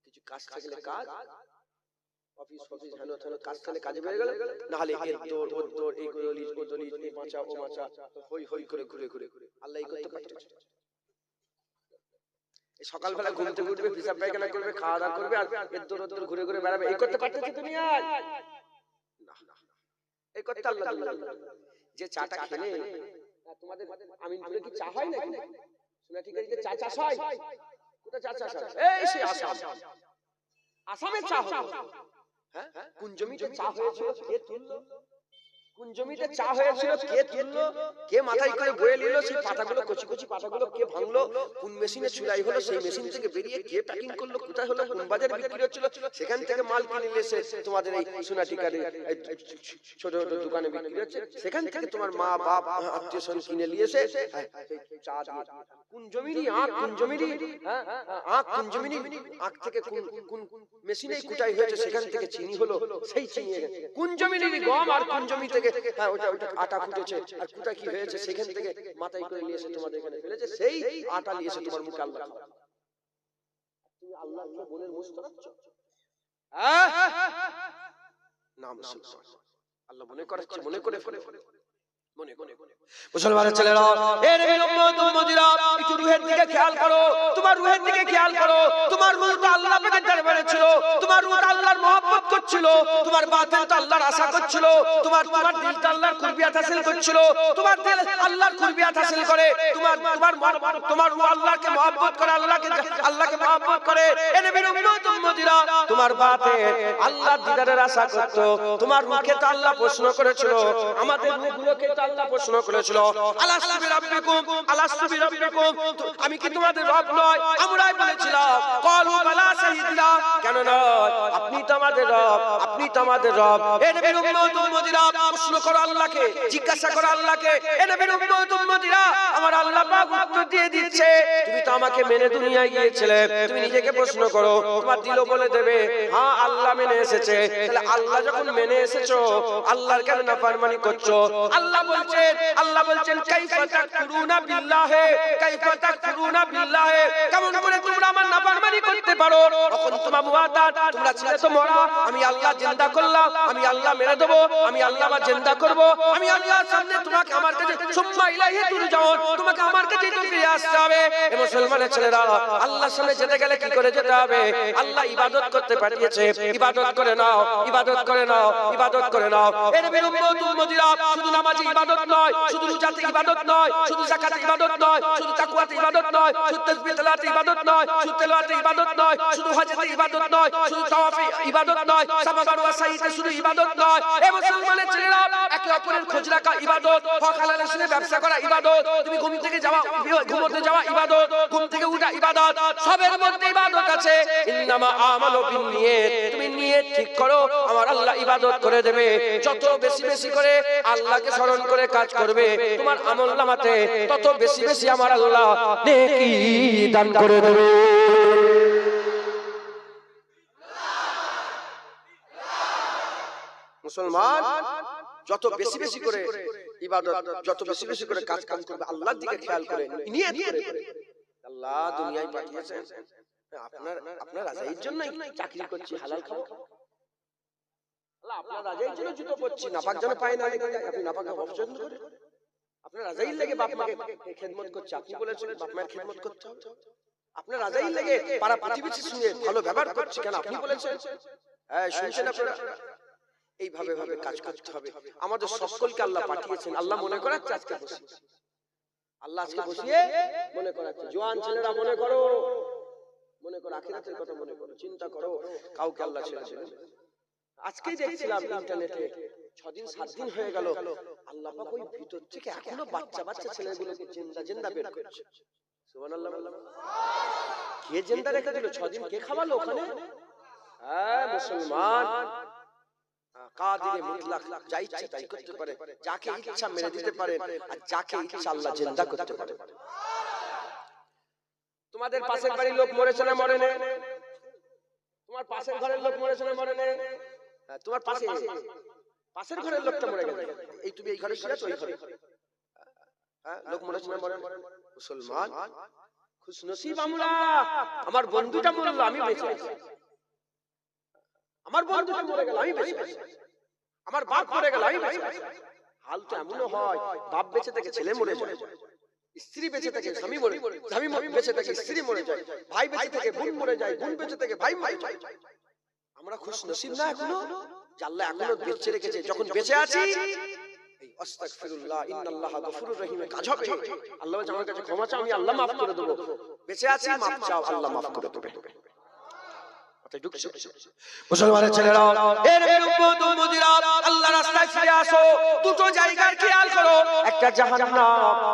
কিছু কাজ থাকলে কাজ, অফিস অফিস হেন তেন কাজ থাকলে কাজে বেরিয়ে গেল, না হলে এর দৌড় ওর দৌড়, এই গলি ও গলি, এই মাচা ও মাচা, হই হই করে ঘুরে ঘুরে আল্লাহ এই করতে পারছে। সকালবেলা ঘুম থেকে উঠবে, হিসাব পায়খানা করবে, খাওয়া দাওয়া করবে, আর এর দৌড় ওর দৌড় ঘুরে ঘুরে বেড়াবে, এই করতে পারতেছে দুনিয়ায়? না, এই করতে আল্লাহ যে চাটা খেলে তোমাদের আমিন বলে কি চা হয় নাকি? শোনা ঠিক আছে, চা চাষ হয় কোথা? চা চাষ হয় এই সে আসাম, আসামে চা হয়। হ্যাঁ, কোন জমিতে চা হয়েছিল কে তুললো? কোন জমিতে চা হয়েছিল কে তুললো? কে মাথায় করে বয়ে নিল? সেই পাতাগুলো, কচি কচি পাতাগুলো কে ভাঙলো? কোন মেশিনে চুলাই হলো? সেই মেশিন থেকে বেরিয়ে কে প্যাকিং করলো? কোথায় হলো? কোন বাজারে বিক্রি হচ্ছিল? সেখান থেকে মাল কিনে নিয়ে এসে তোমাদের এই সোনাটিকারে ছোট ছোট দোকানে বিক্রি হচ্ছে, সেখান থেকে তোমার মা বাপ আত্মীয় স্বজন কিনে নিয়ে এসে চা দিয়ে। কোন জমিরই আখ, কোন জমিরই আখ, কোন জমিরই আখ থেকে কোন মেশিনে কুটাই হয়েছে, সেখান থেকে চিনি হলো, সেই চিনি কোন জমিরই গম, আর কোন জমি থেকে ওটা আটা ফুটেছে, আর কুটা কি হয়েছে, সেখান থেকে মাথায় করে নিয়ে এসে তোমাদের এখানে ফেলেছে, সেই আটা নিয়ে এসে তোমার মুখে আল্লাহ খাওয়া। তুমি আল্লাহকে বোনের মুখ করাচ্ছ? নাম আল্লাহ মনে করাচ্ছে, মনে করে ফেলে মনে করে। মুসলমানের ছেলেরা, এর উম্মত উম্মতিরা, একটু রূহের দিকে খেয়াল করো, তোমার রূহের দিকে খেয়াল করো। তোমার রূহটা আল্লাহ পাকের দরবারে ছিল, তোমার রূহটা আল্লাহর মহব্বত করছিল, তোমার বাতিনটা আল্লাহর আশা করছিল, তোমার দিলটা আল্লাহর কুরবিয়াত হাসিল করছিল, তোমার দিল আল্লাহর কুরবিয়াত হাসিল করে, তোমার রূহ আল্লাহকে মহব্বত করে, আল্লাহকে মহব্বত করে। এর উম্মত উম্মতিরা, তোমার বাতিন আল্লাহর দিদারের আশা করত, তোমার রূহকে তো আল্লাহ প্রশ্ন করেছিল, আমাদের রূহগুলোকে তো আল্লাহ প্রশ্ন করেছিল, আলাস্তু বিরাব্বিকুম, আলাস্তু বিরাব্বিকুম, আমি কি তোমাদের রব নয়? আমরাই বলেছিলাম, ক্বালু বালা শাহিদনা, কেন নয়, আপনি তো আমাদের রব, আপনি তো আমাদের রব। এ নবীর উম্মত উম্মতিরা প্রশ্ন করো আল্লাহকে, জিজ্ঞাসা করো আল্লাহকে। এ নবীর উম্মত উম্মতিরা আমার আল্লাহ পাক উত্তর দিয়ে দিচ্ছে, তুমি তো আমাকে মেনে দুনিয়ায় গিয়েছিলে, তুমি নিজেকে প্রশ্ন করো, তোমার দিলও বলে দেবে হ্যাঁ আল্লাহ মেনে এসেছে। তাহলে আল্লাহ যখন মেনে এসেছো, আল্লাহর কেন নাফরমানি করছো? আল্লাহ বলছেন কাইফা তাকফুরুনা বিল্লাহি, কাইফা তাকফুরুনা বিল্লাহি, কেমন করে তোমরা আমার নাফরমানি করতে পারো? তখন তোমরা মুআতাদ, তোমরা ছিলে তো মরা, আমি আল্লাহ জিন্দা করলাম, আমি আল্লাহ মেরে দেব, আমি আল্লাহ আবার জিন্দা করব, আমি আল্লাহর সামনে তোমাকে আমার কাছে সুম্মা ইলাইহি তুরজাউন, তোমাকে আমার কাছেই তো ফিরে আসতে হবে। এ মুসলমানের ছেলেরা, আল্লাহর সামনে যেতে গেলে কি করে যেতে হবে? আল্লাহ ইবাদত করতে পাঠিয়েছে, ইবাদত করে নাও, ইবাদত করে নাও, ইবাদত করে নাও। এ নবীর উম্মত উম্মতিরা, শুধু নামাজে ইবাদত নয়, শুধু রোজাতে ইবাদত নয়, শুধু যাকাতে ইবাদত নয়, শুধু তাকওয়াতে ইবাদত নয়, শুধু তাসবিহ তেলাওয়াতে ইবাদত নয়, শুধু তেলাওয়াতে ইবাদত নয়, শুধু হজেতে ইবাদত নয়, শুধু তাওয়াফে ইবাদত নয়, সাফা মারওয়া সাইতে শুধু ইবাদত নয়। এ মুসলমানের ছেলেরা, একে অপরের খোঁজ রাখা ইবাদত, হক হালালের সাথে ব্যবসা করা ইবাদত, তুমি ঘুম থেকে যাওয়া, ঘুমোতে যাওয়া ইবাদত, ঘুম থেকে উঠা ইবাদত, সবের মধ্যে ইবাদত আছে। ইন্নামা আমালু বিন্নিয়াত, তুমি নিয়ত ঠিক করো, আমার আল্লাহ ইবাদত করে দেবে। যত বেশি বেশি করে আল্লাহকে স্মরণ করে কাজ করবে, তোমার আমলনামাতে তত বেশি বেশি আমার আল্লাহ নেকি দান করে দেবে। মুসলমান যত বেশি বেশি করে ইবাদত, যত বেশি বেশি করে কাজ করবে, আল্লাহর দিকে খেয়াল করে নিয়ত করে, আল্লাহ দুনিয়ায় পাঠিয়েছেন আপনার রাজাইর জন্যই চাকরি করছি, হালাল খাবো, আল্লাহ আপনার রাজাইর জন্য জুতো পরছি, নাপাক যেন পায় না লেগে যায়, আপনি নাপাক অপছন্দ করেন, আপনার রাজাইর লেগে বাপ মাকে খেদমত করছে, আপনি বলেছেন বাপ মায়ের খেদমত করতে হবে, আপনার রাজাইর লেগে পাড়া প্রতিবেশীর সঙ্গে ভালো ব্যবহার করছে, কেন আপনি বলেছেন। হ্যাঁ শুনছেন আপনারা? এইভাবে ভাবে কাজ করতে হবে। আমাদের সকলকে আল্লাহ পাঠিয়েছেন, আল্লাহ মনে করাচ্ছে আজকে বসে, আল্লাহ আজকে বসিয়ে মনে করাচ্ছে, জওয়ান ছেলেরা মনে করো, মনে করো আখিরাতের কথা মনে করো, চিন্তা করো, কাউকে আল্লাহ ছেড়েছিলেন। আজকেই দেখছিলাম ইন্টারনেটে 6 দিন 7 দিন হয়ে গেল, আল্লাহ পাক ওই ভিতর থেকে এখনো বাচ্চা বাচ্চা ছেলেগুলোকে জিন্দা জিন্দা বের করছে। সুবহানাল্লাহ। কে জিন্দা রেখে দিল? 6 দিন কে খাওয়ালো ওখানে? হ্যাঁ মুসলমান কাদিরে মুতলাক, যা ইচ্ছা তাই করতে পারে, যাকে ইচ্ছা মেরে দিতে পারে, আর যাকে ইচ্ছা আল্লাহ জিন্দা করতে পারে। তোমাদের পাশের বাড়ির লোক মরেছে না মরে না? তোমার পাশের ঘরের লোক মরেছে না মরে না? তোমার পাশের ঘরের লোকটা মরে গেছে, এই তুমি এই ঘরে শুয়েছো, ওই ঘরে হ্যাঁ লোক মরেছে না মরে? মুসলমান খুশনসিব আমরা, আমার বন্ধুটা মরল আমি বেঁচে আছি, আমার বন্ধুটা মরে গেল আমি বেঁচে আছি, আমার বাপ মরে গেল আমি বেঁচে আছি। হাল তো এমনও হয়, বাপ বেঁচে থেকে ছেলে মরে যায়, স্ত্রী বেঁচে থেকে স্বামী মরে, স্বামী বেঁচে থেকে স্ত্রী মরে যায়, ভাই বেঁচে থেকে বোন মরে যায়, বোন বেঁচে থেকে ভাই মরে যায়। আমরা খুশনসিব না এখনো যে আল্লাহ এখনো বেঁচে রেখেছে। যখন বেঁচে আছি এই আস্তাগফিরুল্লাহ ইন্নাল্লাহা গফুরুর রহিমে কাজ হবে। আল্লাহ বলে আমার কাছে ক্ষমা চাও, আমি আল্লাহ মাফ করে দেব। বেঁচে আছি, মাফ চাও, আল্লাহ মাফ করে দেবে। মুসলমানের ছেলেরা, এর উম্মত উম্মতিরা, আল্লাহর রাস্তায় ফিরে আসো। দুটো জায়গার খেয়াল করো, একটা জাহান্নাম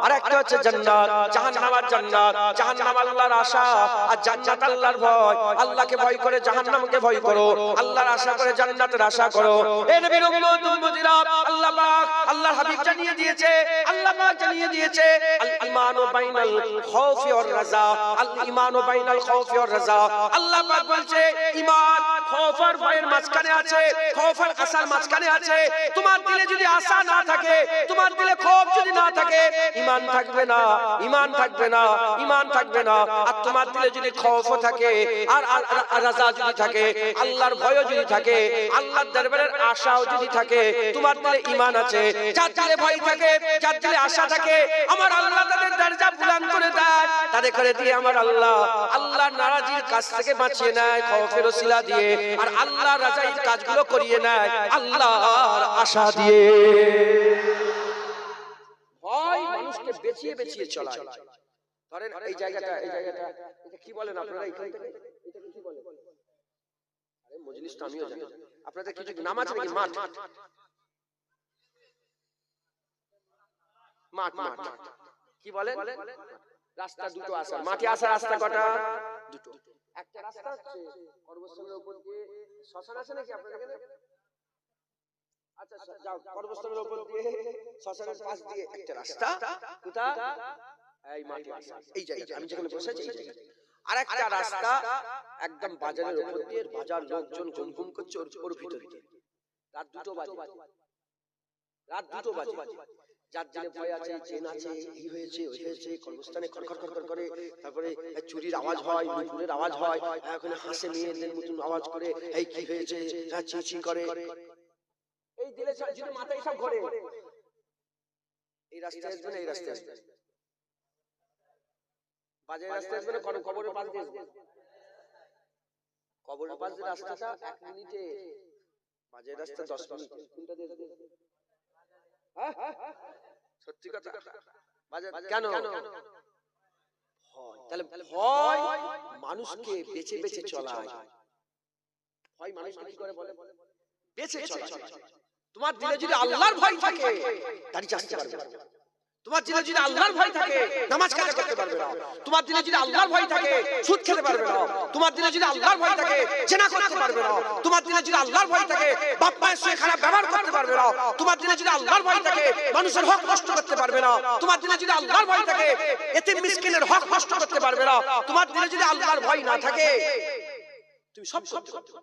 আর একটা হচ্ছে জান্নাত। জাহান্নাম আর জান্নাত, জাহান্নাম আল্লাহর আশা আর জান্নাত আল্লাহর ভয়। আল্লাহকে ভয় করে জাহান্নামকে ভয় করো, আল্লাহর আশা করে জান্নাতের আশা করো। এ নবীর উম্মত উম্মতিরা, আল্লাহ পাক আল্লাহর হাবিব জানিয়ে দিয়েছে, আল্লাহ পাক জানিয়ে দিয়েছে, আল ঈমানু বাইনাল খাউফি ওয়ার রাজা, আল ঈমানু বাইনাল খাউফি ওয়ার রাজা। আল্লাহ পাক বলছে ঈমান খৌফ আর ভয়ের মাঝখানে আছে, খৌফ আর আশার মাঝখানে আছে। তোমার দিলে যদি আশা না থাকে, তোমার দিলে খৌফ যদি না থাকে, ঈমান থাকবে না, ঈমান থাকবে না, ঈমান থাকবে না। আর তোমার দিলে যদি খৌফ থাকে আর রাজা যদি থাকে, আল্লাহর ভয়ও যদি থাকে, আল্লাহর দরবারের আশাও যদি থাকে, তোমার দিলে ঈমান আছে। যার দিলে ভয় থাকে, যার দিলে আশা থাকে, আমার আল্লাহ তাদের দরজা বুলন্দ করে দেয়, তাদের করে দিয়ে আমার আল্লাহ আল্লাহর নারাজির কাছ থেকে বাঁচিয়ে নেয় খৌফের ওসিলা দিয়ে, আর আল্লাহ রাজাইর কাজগুলো করিয়ে নেয় আল্লাহর আশা দিয়ে। ভয় মানুষকে বেঁচিয়ে বেঁচিয়ে চলায়। ধরেন এই জায়গাটা, এই জায়গাটা এটা কি বলেন আপনারা? এখান থেকে এটাকে কি বলেন? আরে মজলিস তো আমিও জানি। আপনাদের কিছু নাম আছে নাকি? মাঠ, মাঠ, মাঠ কি বলেন? রাস্তা দুটো আছে, মাঠে আসার রাস্তা কটা? দুটো। একটা রাস্তা হচ্ছে পর্বতসাগরের উপর দিয়ে শ্মশান আছে নাকি আপনাদের এখানে? আচ্ছা যাও, কর্মস্থলের উপর দিয়ে শ্মশানের পাশ দিয়ে একটা রাস্তা, কোথা এই মাঠে, এই জায়গা আমি যেখানে বসে আছি এই জায়গা। আর একটা রাস্তা একদম বাজারের উপর দিয়ে, বাজার লোকজন ঘুমঘুম করছে ওর ভিতর দিয়ে। রাত 2টো বাজে, রাত 2টো বাজে। যার জন্য ভয় আছে, চেন আছে, এই হয়েছে ওই হয়েছে, কর্মস্থানে খড়খড় খড়খড় করে, তারপরে চুরির আওয়াজ হয়, নুপুরের আওয়াজ হয়, ওখানে হাসে মেয়েদের মতন আওয়াজ করে, এই কি হয়েছে, চিচি করে, এই দিলে যদি মাথায় সব ঘরে। এই রাস্তায় আসবে না, এই রাস্তায় আসবে, বাজারের রাস্তায় আসবে না, কবরের পাশ দিয়ে আসবে। কবরের পাশ দিয়ে রাস্তাটা 1 মিনিটে, বাজারের রাস্তা 10 মিনিট। কোনটা দিয়ে আসবে? হ্যাঁ সত্যি কথা। কেন? ভয়। তাহলে ভয় মানুষকে বেঁচে বেঁচে চলায়। ভয় মানুষকে কি করে বলে? বেঁচে চলায়। তোমার দিলে যদি আল্লাহর ভয় থাকে, দাঁড়িয়ে আসতে পারবে না। তোমার দিলে যদি আল্লাহর ভয় থাকে, নামাজ কাজা করতে পারবে না। তোমার দিলে যদি আল্লাহর ভয় থাকে, সুদ খেতে পারবে না। তোমার দিলে যদি আল্লাহর ভয় থাকে, জেনা করতে পারবে না। তোমার দিলে যদি আল্লাহর ভয় থাকে, বাপ মায়ের সঙ্গে খারাপ ব্যবহার করতে পারবে না। তোমার দিলে যদি আল্লাহর ভয় থাকে, মানুষের হক নষ্ট করতে পারবে না। তোমার দিলে যদি আল্লাহর ভয় থাকে, এতিম মিসকিনের হক নষ্ট করতে পারবে না। তোমার দিলে যদি আল্লাহর ভয় না থাকে, তুমি সব করতে পারবে।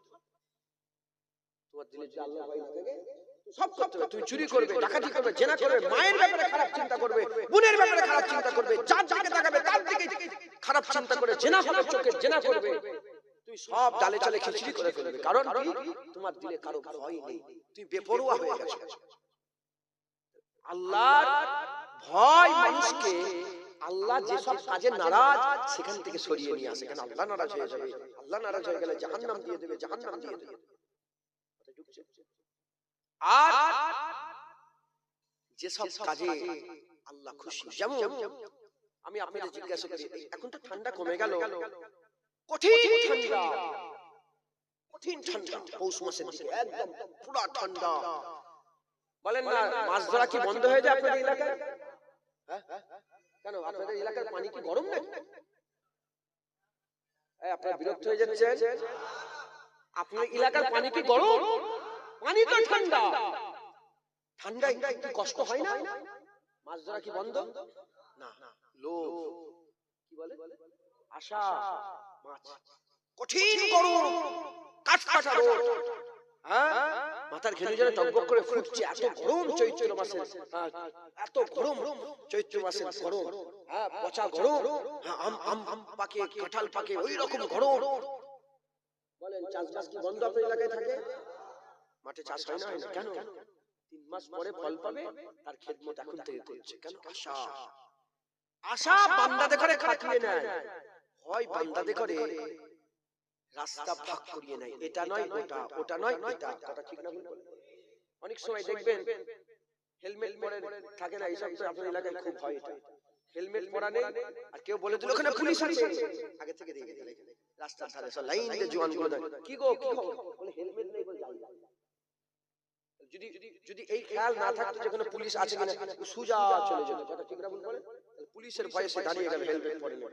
তোমার দিলে যদি আল্লাহর ভয় না থাকে, সব করতে হবে। তুমি চুরি করবে, ডাকাতি করবে, জেনা করবে, মায়ের ব্যাপারে খারাপ চিন্তা করবে, বোনের ব্যাপারে খারাপ চিন্তা করবে, যার দিকে তাকাবে তার দিকে খারাপ চিন্তা করে জেনা হবে, চোখে জেনা করবে। তুমি সব ডালে চালে খিচড়ি করে ফেলবে। কারণ কি? তোমার দিলে কারো ভয় নেই, তুমি বেপরোয়া হয়ে গেছো। আল্লাহর ভয় মানুষকে, আল্লাহ যেসব কাজে নারাজ সেখান থেকে সরিয়ে নিয়ে আসে। কেন? আল্লাহ নারাজ হয়ে যাবে, আল্লাহ নারাজ হয়ে গেলে জাহান্নাম দিয়ে দেবে, জাহান্নাম দিয়ে দেবে। আর যেসব কাজে আল্লাহ খুশি, যেমন আমি আপনাদের জিজ্ঞাসা করি, এখন তো ঠান্ডা কমে গেল, কঠিন ঠান্ডা, কঠিন ঠান্ডা, পৌষ মাসের দিকে একদম পুরো ঠান্ডা। বলেন না, মাছ ধরা কি বন্ধ হয়ে যায় আপনাদের এলাকায়? কেন? আপনাদের এলাকার পানি কি গরম নাকি? আপনারা বিরক্ত হয়ে যাচ্ছেন। আপনাদের এলাকার পানি কি গরম? পানি তো ঠান্ডা। ঠান্ডায় কি কষ্ট হয় না? মাছ ধরা কি বন্ধ? না, লোভ, কি বলে, আশা, মাছ। কঠিন গরম, কাঠফাটা রোদ, মাথার ঘেমে যেন টকবক করে ফুটছে, এত গরম চৈত্র মাসে, এত গরম চৈত্র মাসে গরম, পচা গরম, আম পাকে, কাঁঠাল পাকে, ওই রকম গরম। বলেন চাষবাস কি বন্ধ আপনার এলাকায় থাকে? মাঠে চাষ হয় না? কেন? 3 মাস পরে ফল পাবে, তার খেদমত এখন থেকে করছে। কেন? আশা। আশা বান্দাদে করে খাটিয়ে নেয়, হয় বান্দাদে করে রাস্তা ভাগ করিয়ে নেয়, এটা নয় ওটা, ওটা নয় এটা। কথা ঠিক না? অনেক সময় দেখবেন হেলমেট পরে থাকে না, এইসব তো আপনার এলাকায় খুব হয়। এটা হেলমেট পরা নেই, আর কেউ বলে দিল ওখানে পুলিশ আছে, আগে থেকে দিয়ে দিল রাস্তার ধারে সব লাইন দিয়ে জোয়ান গুলো দেয়, কি গো কি বলে হেলমেট নেই বলে যাই। যদি এই খেয়াল না থাকতো যেখানে পুলিশ আছে কিনা, সুজা চলে যেত। কথা ঠিক না? বলে পুলিশের ভয়ে সে দাঁড়িয়ে গেল হেলমেট পরে নেই।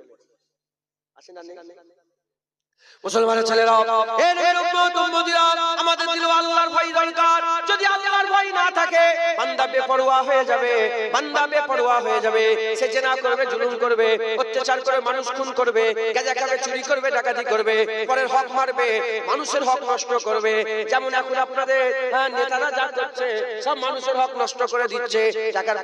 আছে না? নেই। মুসলমানের ছেলেরা, এর উম্মত উম্মতিরা, আমাদের দিলে আল্লাহর ভয় দরকার। যদি আল্লাহর ভয় না থাকে, বান্দা বেপরোয়া হয়ে যাবে, বান্দা বেপরোয়া হয়ে যাবে। সে জেনা করবে, জুলুম করবে, অত্যাচার করে মানুষ খুন করবে, গাঁজা খাবে, চুরি করবে, ডাকাতি করবে, পরের হক মারবে, মানুষের হক নষ্ট করবে। যেমন এখন আপনাদের নেতারা যা করছে, সব মানুষের হক নষ্ট করে দিচ্ছে। টাকার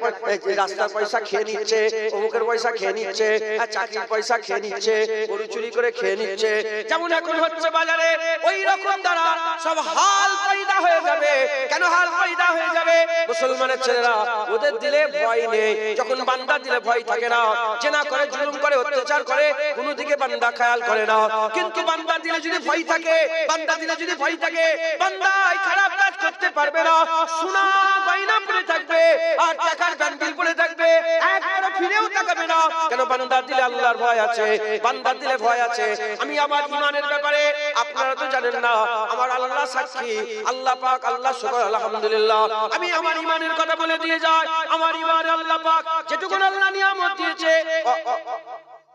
রাস্তার পয়সা খেয়ে নিচ্ছে, অমুকের পয়সা খেয়ে নিচ্ছে, চাকরির পয়সা খেয়ে নিচ্ছে, গরু চুরি করে খেয়ে নিচ্ছে। যেমন এখন হচ্ছে বাজারে, ওই রকম দ্বারা সব হাল পয়দা হয়ে যাবে। কেন হাল পয়দা হয়ে যাবে? মুসলমানের ছেলেরা, ওদের দিলে ভয় নেই। যখন বান্দা দিলে ভয় থাকে না, জেনা করে, জুলুম করে, অত্যাচার করে, কোনো দিকে বান্দা খেয়াল করে না। কিন্তু বান্দা দিলে যদি ভয় থাকে, বান্দা দিলে যদি ভয় থাকে, বান্দা খারাপ কাজ করতে পারবে না। সোনা গয়না পড়ে থাকবে, আর টাকার বান্ডিল পড়ে থাকবে, একবারও ফিরেও তাকাবে না। কেন? বান্দা দিলে আল্লাহর ভয় আছে, বান্দা দিলে ভয় আছে। আমি আমার ইমানের ব্যাপারে, আপনারা তো জানেন না, আমার আল্লাহ সাক্ষী, আল্লাহ পাক, আল্লাহ শুকর, আলহামদুলিল্লাহ। আমি আমার ইমানের কথা বলে দিয়ে যাই। আমার ইমান আল্লাহ পাক যেটুকু আল্লাহ নিয়ামত দিয়েছে,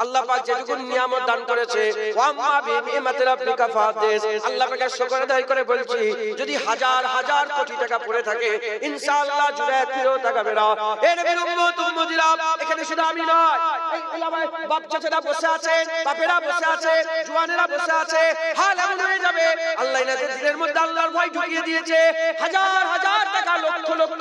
আল্লাহ পাক যেটুকু নিয়ামত দান করেছে ওয়াম্মা বিনিমাতি রাব্বিকা ফাহাদিস, আল্লাহ পাকের শুকর আদায় করে বলছি যদি হাজার হাজার কোটি টাকা পড়ে থাকে ইনশাআল্লাহ জুড়ে ফিরেও তাকাবে না। এ নবীর উম্মত উম্মতিরা, এখানে শুধু আমি নয়, এই উলামা বাপ চাচারা বসে আছে, বাপেরা বসে আছে, জওয়ানেরা বসে আছে, হাল এমন হয়ে যাবে আল্লাহ এনাদের দিলের মধ্যে আল্লাহর ভয় ঢুকিয়ে দিয়েছে। হাজার হাজার টাকা, লক্ষ লক্ষ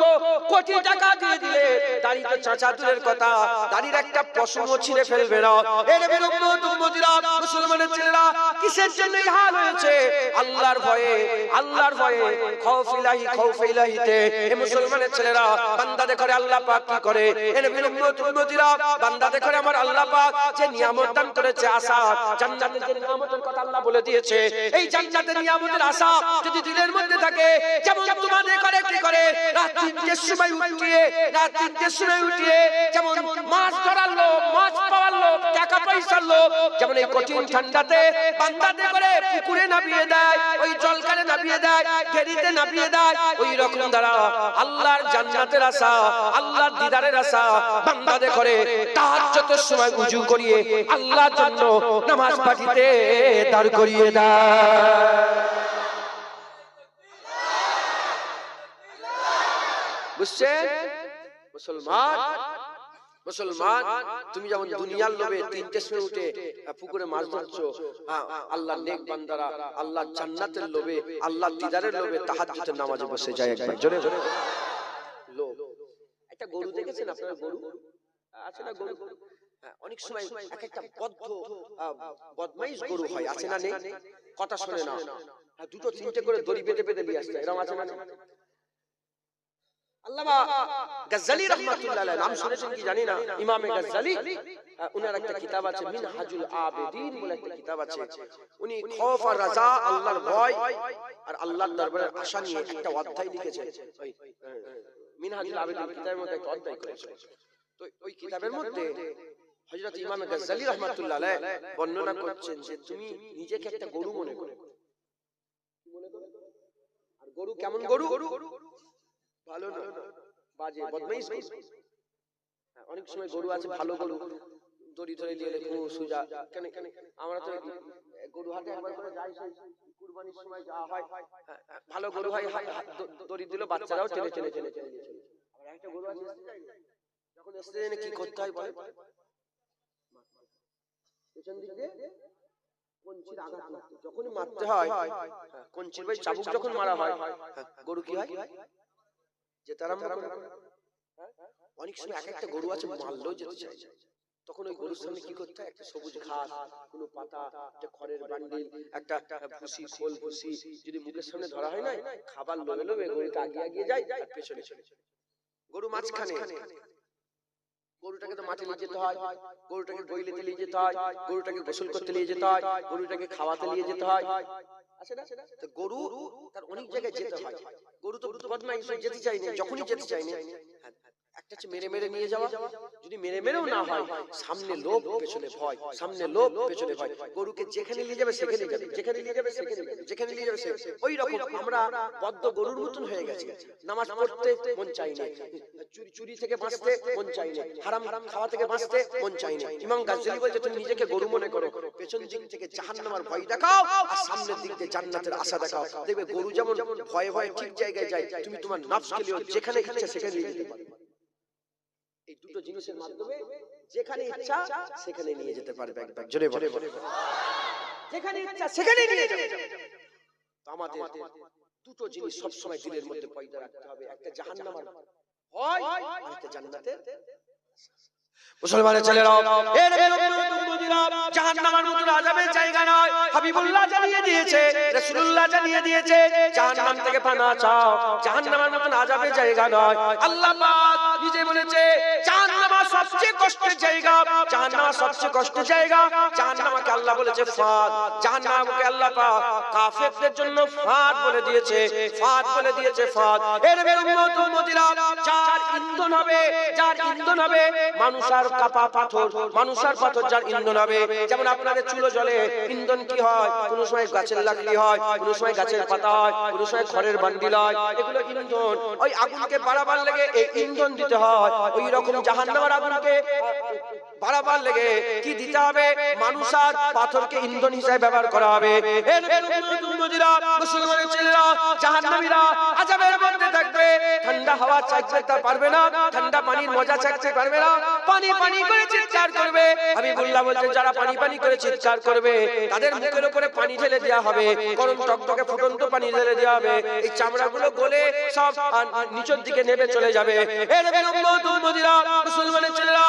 কোটি টাকা দিয়ে দিলে দাড়িতে চাচা দূরের কথা, দাড়ির একটা পশমও ছিঁড়ে ফেলবে না। এ নবীর উম্মত উম্মতিরা, মুসলমানের ছেলেরা, কিসের জন্য এই হাল হয়েছে? আল্লাহর ভয়ে, আল্লাহর ভয়ে, খৌফ ইলাহি, খৌফ ইলাহিতে এই মুসলমানের ছেলেরা বান্দা দেখে আল্লাহ পাক কি করে। এ নবীর উম্মত উম্মতিরা, বান্দা দেখে আমার আল্লাহ পাক যে নিয়ামত দান করেছে, আশা জান্নাতের যে নিয়ামতের কথা আল্লাহ বলে দিয়েছে, এই জান্নাতের নিয়ামতের আশা যদি দিলের মধ্যে থাকে, যেমন তোমাদের করে কি করে রাত ৩টের সময় উঠিয়ে, রাত ৩টের সময় উঠিয়ে যেমন মাছ ধরার লোক, মাছ পাওয়ার লোক, টাকা পয়সার লোক, যেমন এই কঠিন ঠান্ডাতে বান্দাতে করে পুকুরে নামিয়ে দেয়, ওই জলকারে নামিয়ে দেয়, ঘেরিতে নামিয়ে দেয়, ওই রকম দ্বারা আল্লাহর জান্নাতের আশা, আল্লাহর দিদারের আশা বান্দাতে করে তাহাজ্জুদের সময় উজু করিয়ে আল্লাহর জন্য নামাজ পাঠিতে দাঁড় করিয়ে দেয়। বুঝছেন মুসলমান? মুসলমান, তুমি যেমন দুনিয়ার লোভে ৩টের সময় উঠে পুকুরে মাছ ধরছো, আল্লাহর নেক বান্দারা আল্লাহর জান্নাতের লোভে, আল্লাহর দিদারের লোভে তাহাজ্জুদের নামাজে বসে যায়। একবার জোরে জোরে লোভ। একটা গরু দেখেছেন আপনারা? গরু আছে না? গরু অনেক সময় এক একটা বদমাইশ গরু হয়, আছে না? নেই, কথা শোনে না, দুটো তিনটে করে দড়ি বেঁধে বেঁধে নিয়ে আসছে, এরকম আছে না? আল্লামা গাজ্জালি রাহমাতুল্লাহ আলাইহি, নাম শুনেছেন কি জানি না, ইমামে গাজ্জালি, উনার একটা কিতাব আছে মিনহাজুল আবেদিন বলে একটা কিতাব আছে। উনি খৌফ আর রাজা, আল্লাহর ভয় আর আল্লাহর দরবারের আশা নিয়ে একটা অধ্যায় লিখেছেন। ওই মিনহাজুল আবেদিন কিতাবের মধ্যে একটা অধ্যায় করেছেন। তো ওই কিতাবের মধ্যে হযরত ইমামে গাজ্জালি রাহমাতুল্লাহ আলাইহি বর্ণনা করছেন যে তুমি নিজেকে একটা গরু মনে করো। কি মনে করো? আর গরু কেমন গরু? ভালো না, বাজে, বদমাইশ। অনেক সময় গরু আছে ভালো গরু, দড়ি ধরে দিয়ে সুজা। কেন আমরা তো গরু হাটে একবার করে যাই, কুরবানির সময় যাওয়া হয়, ভালো গরু হয়, দড়ি দিল বাচ্চারাও টেনে টেনে টেনে টেনে চলে। আবার একটা গরু আছে যখন এসে জেনে কি করতে হয় বলে, পেছন দিক দিয়ে কঞ্চির আঘাত মারতে, যখনই মারতে হয় কঞ্চির ভাই চাবুক যখন মারা হয়, গরু কি হয়? যে তারা অনেক সময় এক একটা গরু আছে মারলেও যেতে চায়, তখন ওই গরুর সামনে কি করতে হয়? একটা সবুজ ঘাস, কোনো পাতা, একটা খড়ের বান্ডিল, একটা ভুসি, খোল ভুসি যদি মুখের সামনে ধরা হয় না, খাবার লোভে লোভে গরুটা আগিয়ে যায় আর পেছনে গরু মাঝখানে। গরুটাকে তো মাঠে নিয়ে যেতে হয়, গরুটাকে গইলেতে নিয়ে যেতে হয়, গরুটাকে গোসল করতে নিয়ে যেতে হয়, গরুটাকে খাওয়াতে নিয়ে যেতে হয়, আছে না? তো গরু তার অনেক জায়গায় যেতে হয়। গরু তো বদমাইশ, যেতে চায় না, যখনই যেতে চায় না, একটা হচ্ছে মেরে মেরে নিয়ে যাওয়া, যদি মেরে মেরেও না হয়, সামনে লোভ পেছনে ভয়, সামনে লোভ পেছনে ভয়, গরুকে যেখানে নিয়ে যাবে সেখানে যাবে, যেখানে নিয়ে যাবে সেখানে যাবে, যেখানে নিয়ে যাবে সেখানে। ওই রকম আমরা বদ্ধ গরুর মতন হয়ে গেছি। নামাজ পড়তে মন চাই না, চুরি থেকে বাঁচতে মন চাই না, হারাম খাওয়া থেকে বাঁচতে মন চাই না। ইমাম গাজ্জালি বলছে তুমি নিজেকে গরু মনে করো, পেছন দিক থেকে জাহান্নামের ভয় দেখাও আর সামনের দিক থেকে জান্নাতের আশা দেখাও। দেখবে গরু যেমন ভয়ে ভয়ে ঠিক জায়গায় যায়, তুমি তোমার নফসকে নিয়ে যেখানে ইচ্ছা সেখানে নিয়ে যেতে পারবে। এই দুটো জিনিসের মাধ্যমে যেখানে ইচ্ছা সেখানে নিয়ে যেতে পারবে। একবার জোরে বলে, যেখানে ইচ্ছা সেখানে নিয়ে যাবে। আমাদের দুটো জিনিস সব সময় দিলের মধ্যে পয়দা রাখতে হবে, একটা জাহান্নামের ভয় আর একটা জান্নাতের। মুসলমানের ছেলেরাও, এর জাহান্নামের মতো আযাবের জায়গা নয়, হাবিবুল্লাহ জানিয়ে দিয়েছে, রাসূলুল্লাহ জানিয়ে দিয়েছে, জাহান্নাম থেকে পানা চাও, জাহান্নামের মতো আযাবের জায়গা নয়। আল্লাহ পাক নিজে বলেছে জাহান্নাম সবচেয়ে কষ্টের জায়গা, জাহান্নাম সবচেয়ে কষ্টের জায়গা। জাহান্নামকে আল্লাহ বলেছে ফাঁদ, জাহান্নামকে আল্লাহ পাক কাফেরদের জন্য ফাঁদ বলে দিয়েছে, ফাঁদ বলে দিয়েছে, ফাঁদ। এর উম্মত উম্মতিরা, যার ইন্ধন হবে, যার ইন্ধন হবে মানুষের কাপা পাথর, মানুষের পাথর যার ইন্ধন হবে। যেমন আপনাদের চুলো জ্বলে ইন্ধন কি হয়? কোন সময় গাছের লাকড়ি হয়, কোন সময় গাছের পাতা হয়, কোন সময় খড়ের বান্ডিল হয়, এগুলো ইন্ধন। ওই আগুনকে বাড়াবার লাগে এই ইন্ধন দিতে হয়। ওই রকম জাহান্নামের আগুনকে বাড়াবার লেগে কি দিতে হবে? মানুষ আর পাথরকে ইন্ধন হিসেবে ব্যবহার করা হবে। এর উম্মতিরা, মুসলমানের ছেলেরা, জাহান্নামীরা আযাবের মধ্যে থাকবে। ঠান্ডা হাওয়া চাইতে পারবে না, ঠান্ডা পানির মজা চাইতে পারবে না, পানি পানি করে চিৎকার করবে। হাবিবুল্লাহ বলছেন যারা পানি পানি করে চিৎকার করবে তাদের মুখের উপরে পানি ঢেলে দেওয়া হবে, গরম টকটকে ফুটন্ত পানি ঢেলে দেওয়া হবে, এই চামড়াগুলো গলে সব নিচের দিকে নেমে চলে যাবে। এর উম্মতিরা, মুসলমানের ছেলেরা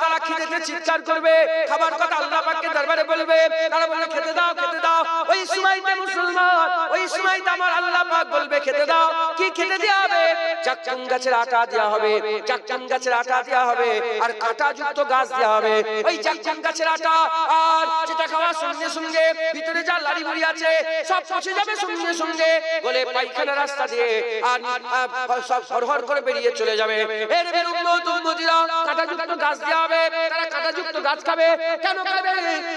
তারা খিদেতে চিৎকার করবে, খাবার কথা আল্লাহ পাকের দরবারে বলবে, তারা বলবে খেতে দাও খেতে দাও। ওই সময়তে মুসলমান, ওই সময়তে আমার আল্লাহ পাক বলবে খেতে দাও। কি খেতে দেওয়া হবে? জাক্কুম গাছের আটা দেওয়া হবে, জাক্কুম গাছের আটা দেওয়া হবে, আর কাঁটাযুক্ত গাছ দেওয়া হবে। ওই জাক্কুম গাছের আটা আর যেটা খাওয়ার সঙ্গে সঙ্গে ভিতরে যা লাড়ি বুড়ি আছে সব পচে যাবে সঙ্গে সঙ্গে, গলে পায়খানা রাস্তা দিয়ে আর সব হরহর করে বেরিয়ে চলে যাবে। এর উম্মতিরা কাঁটাযুক্ত গাছ দেওয়া হবে, তারা কাঁটাযুক্ত গাছ খাবে। কেন খাবে?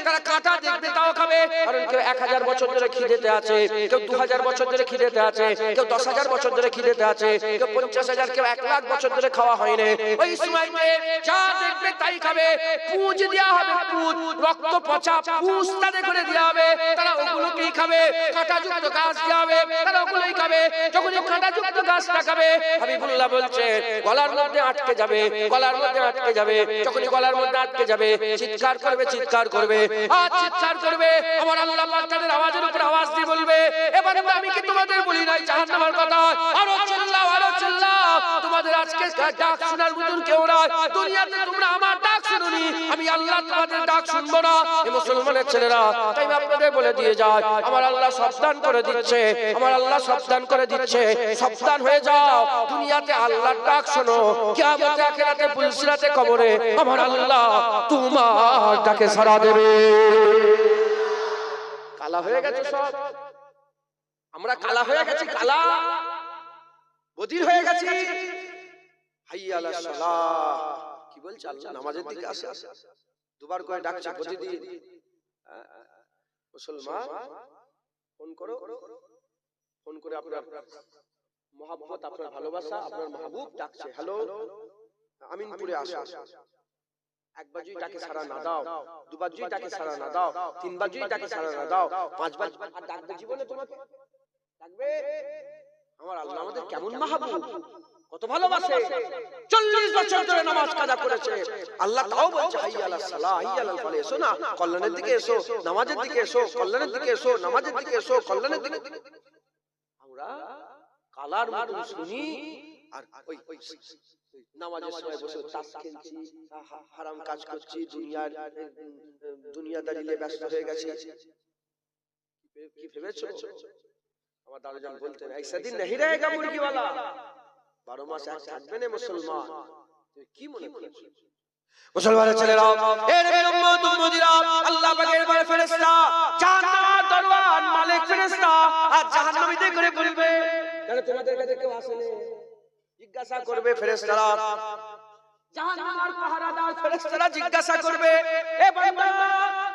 তারা কাঁটা দেখবে তাও খাবে। কারণ কেউ 1000 বছর ধরে খিদেতে আছে, কেউ 2000 বছর ধরে খিদেতে আছে, কেউ 10,000 বছর ধরে খিদেতে আছে, কেউ 50,000, কেউ 1,00,000 বছর ধরে খাওয়া হয়নি। ওই সময়তে যা দেখবে তাই খাবে। পুঁজ দেওয়া হবে, পুঁজ, রক্ত পচা পুঁজ তাদের করে দেওয়া হবে, তারা ওগুলোকেই খাবে। কাঁটাযুক্ত গাছ দেওয়া হবে, তারা ওগুলোই খাবে। যখন কাঁটাযুক্ত গাছটা খাবে, হাবিবুল্লাহ বলছে গলার মধ্যে আটকে যাবে, গলার মধ্যে আটকে যাবে। যখনই গলার মধ্যে আটকে যাবে চিৎকার করবে, চিৎকার করবে, আর চিৎকার করবে। আমার আল্লাহ পাক তাদের আওয়াজের উপর আওয়াজ দিয়ে বলবে, এবারে আমি কি তোমাদের বলি নাই জাহান্নামের কথা? আরো চিল্লাও, আরো চিল্লাও। তোমাদের আজকে ডাক শোনার মতন কেউ নাই দুনিয়াতে, তোমরা আমার ডাক শুনুনি, আমি আল্লাহ তোমাদের ডাক শুনবো না। এই মুসলমানের ছেলেরা, তাই আপনাদের বলে দিয়ে যায়, আমার আল্লাহ সাবধান করে দিচ্ছে, আমার আল্লাহ সাবধান করে দিচ্ছে, সাবধান হয়ে যাও। দুনিয়াতে আল্লাহর ডাক শোনো, কিয়ামতে আখিরাতে পুলসিরাতে কবরে আমার আল্লাহ তোমার ডাকে সাড়া দেবে। কালা হয়ে গেছে সব, আমরা কালা হয়ে গেছি, কালা বধির হয়ে গেছি। হাইয়া আলাস সালাহ, কি বলছে আল্লাহ? নামাজের দিকে আসে, দুবার করে ডাকছে প্রতিদিন। মুসলমান ফোন করো, ফোন করে আপনার মহব্বত, আপনার ভালোবাসা, আপনার মাহবুব ডাকছে, হ্যালো আমিনপুরে আসো। একবার যদি ডাকে সাড়া না দাও, দুবার যদি ডাকে সাড়া না দাও, তিনবার যদি ডাকে সাড়া না দাও, পাঁচবার আর ডাকবে জীবনে তোমাকে? ডাকবে? আমার আল্লাহ আমাদের কেমন মাহবুব, কত ভালোবাসে। 40 বছর ধরে নামাজ কাজা করেছে, আল্লাহ তাও বলছে হাইয়া আলাস সালাহ, হাইয়া আলাল ফালাহ, এসো না কল্যাণের দিকে এসো, নামাজের দিকে এসো, কল্যাণের দিকে এসো, নামাজের দিকে এসো, কল্যাণের দিকে। আমরা কালার মতো শুনি আর ওই নামাজের সময় বসে তাস খেলছি, হারাম কাজ করছি, দুনিয়াদারি নিয়ে ব্যস্ত হয়ে গেছি। কি ভেবেছো? আমার দাদুজান বলতেন ऐसा दिन नहीं रहेगा मुर्गी वाला, 12 মাস এক থাকবে না মুসলমান। তুমি কি মনে করছো? মুসলমানের ছেলেরা, এর উম্মত উম্মতিরা, আল্লাহ পাকের বড় ফেরেশতা, জান্নাত দরওয়ান মালিক ফেরেশতা আর জাহান্নামীদের করে বলবে, কেন তোমাদের কাছে কেউ আসেনি? জিজ্ঞাসা করবে ফেরেশতারা, জাহান্নামের পাহারাদার ফেরেশতারা জিজ্ঞাসা করবে, এ বান্দা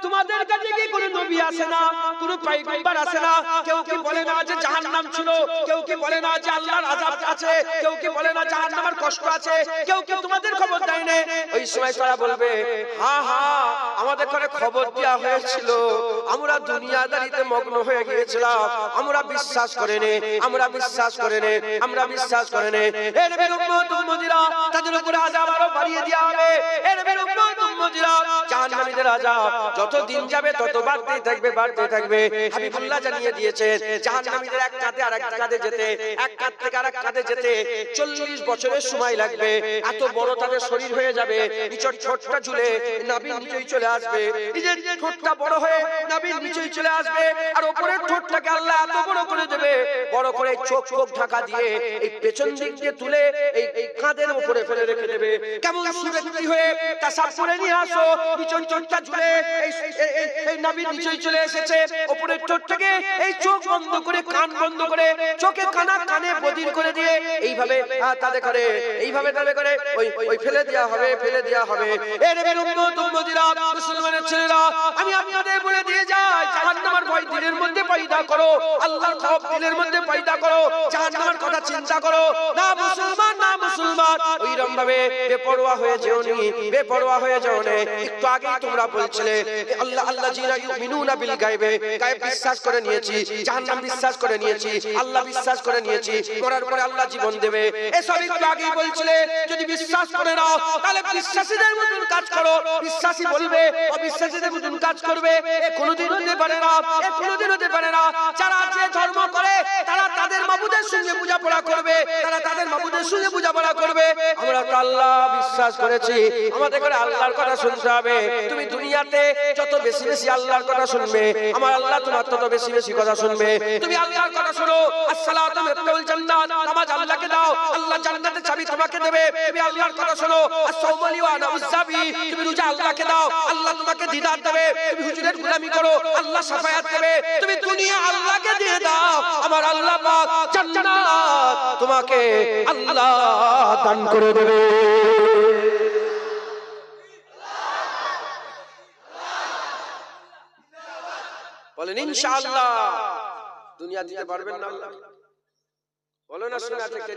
তোমাদের কাছে কি কোনো নবী আসে না, কোনো পয়গম্বর আসে না? কেউ কি বলে না যে জাহান্নাম ছিল? কেউ কি বলে না যে আল্লাহর আযাব আছে? কেউ কি বলে না জাহান্নামের কষ্ট আছে? কেউ কি তোমাদের খবর দেয় না? ওই সময় তারা বলবে, হ্যাঁ হ্যাঁ আমাদের করে খবর দেওয়া হয়েছিল, আমরা দুনিয়াদারিতে মগ্ন হয়ে গিয়েছিলাম, আমরা বিশ্বাস করে নে, আমরা বিশ্বাস করে নে, আমরা বিশ্বাস করে নে। এর উম্মত উম্মতিরা, তাদের উপরে আযাব আরো বাড়িয়ে দেওয়া হবে। এর উম্মত উম্মতিরা, জাহান্নামীদের আযাব যত দিন যাবে তত বাড়তেই থাকবে, বাড়তে থাকবে। হাবিবুল্লাহ জানিয়ে দিয়েছেন জাহান্নামীদের এক কাঁধে আর এক কাঁধে যেতে, এক কাঁধ থেকে আরেক কাঁধে যেতে 40 বছরের সময় লাগবে। এত বড় তাদের শরীর হয়ে যাবে, নিচের ঠোঁটটা ঝুলে নাভির নিচেই চলে আসবে, নিজের ঠোঁটটা বড় হয়ে নাভির নিচেই চলে আসবে, আর উপরের ঠোঁটটাকে আল্লাহ এত বড় করে দেবে, বড় করে চোখ চোখ ঢাকা দিয়ে এই পেছন দিক দিয়ে তুলে এই কাঁধের উপরে ফেলে রেখে দেবে। কেমন সুব্যক্তি হয়ে তাসাফুরে নিয়ে আসো, নিচের ঠোঁটটা ঝুলে এই নাভির নিচেই চলে এসেছে, উপরের ঠোঁট থেকে এই চোখ বন্ধ করে, কান বন্ধ করে চোখে কানা কানে বদির করে দিয়ে এইভাবে তাদের করে এইভাবে তাদের করে ওই ফেলে দেওয়া হবে ফেলে দেওয়া হবে। এর উম্মত উম্মতিরা মুসলমানের ছেলেরা আমি আপনাদের বলে দিয়ে যাই জাহান্নামের ভয় দিলের মধ্যে পয়দা করো, আল্লাহর খৌফ দিলের মধ্যে পয়দা করো, জাহান্নামের কথা চিন্তা করো না। মুসলমান না মুসলমান ওইরকম ভাবে বেপরোয়া হয়ে যেওনি, বেপরোয়া হয়ে যেও না। একটু আগেই তোমরা বলছিলে আল্লাহ আল্লাহ জিনা ইউমিনুনা বিল গায়বে, গায়ব বিশ্বাস করে নিয়েছি, জাহান্নাম বিশ্বাস করে নিয়েছি, আল্লাহ বিশ্বাস করে নিয়েছি, মরার পরে আল্লাহ জীবন দেবে। এসব একটু আগেই বলছিলে যদি বিশ্বাস করে নাও তাহলে বিশ্বাসীদের মতন কাজ করো। বিশ্বাসী বলবে অবিশ্বাসীদের মতন কাজ করবে, এ কোনোদিন হতে পারে না, এ কোনোদিন হতে পারে না। যারা যে ধর্ম করে তারা তাদের মাবুদের সঙ্গে পূজাপড়া করবে, তারা তাদের মাবুদের সঙ্গে পূজাপড়া করবে। আমরা তো আল্লাহ বিশ্বাস করেছি, আমাদের করে আল্লাহর কথা শুনতে হবে। তুমি দুনিয়াতে যত বেশি বেশি আল্লাহর কথা শুনবে, আমার আল্লাহ তোমার তত বেশি বেশি কথা শুনবে। তুমি আল্লাহর কথা শোনো, আসসালাতু মিফতাহুল জান্নাত, নামাজ আল্লাহকে দাও, আল্লাহ জান্নাতের চাবি তোমাকে দেবে। তুমি আল্লাহর কথা শোনো, আসসাউমু ওয়া নাউযাবি, তুমি রোজা আল্লাহকে দাও, আল্লাহ তোমাকে দিদার দেবে। তুমি হুজুরের গোলামি করো, আল্লাহ শাফায়াত দেবে। তুমি দুনিয়া আল্লাহকে দিয়ে দাও, আমার আল্লাহ পাক জান্নাত তোমাকে আল্লাহ দান করে দেবে। বলেন ইনশাআল্লাহ। দুনিয়া দিতে পারবেন না আল্লাহ? বলো না শোনা থেকে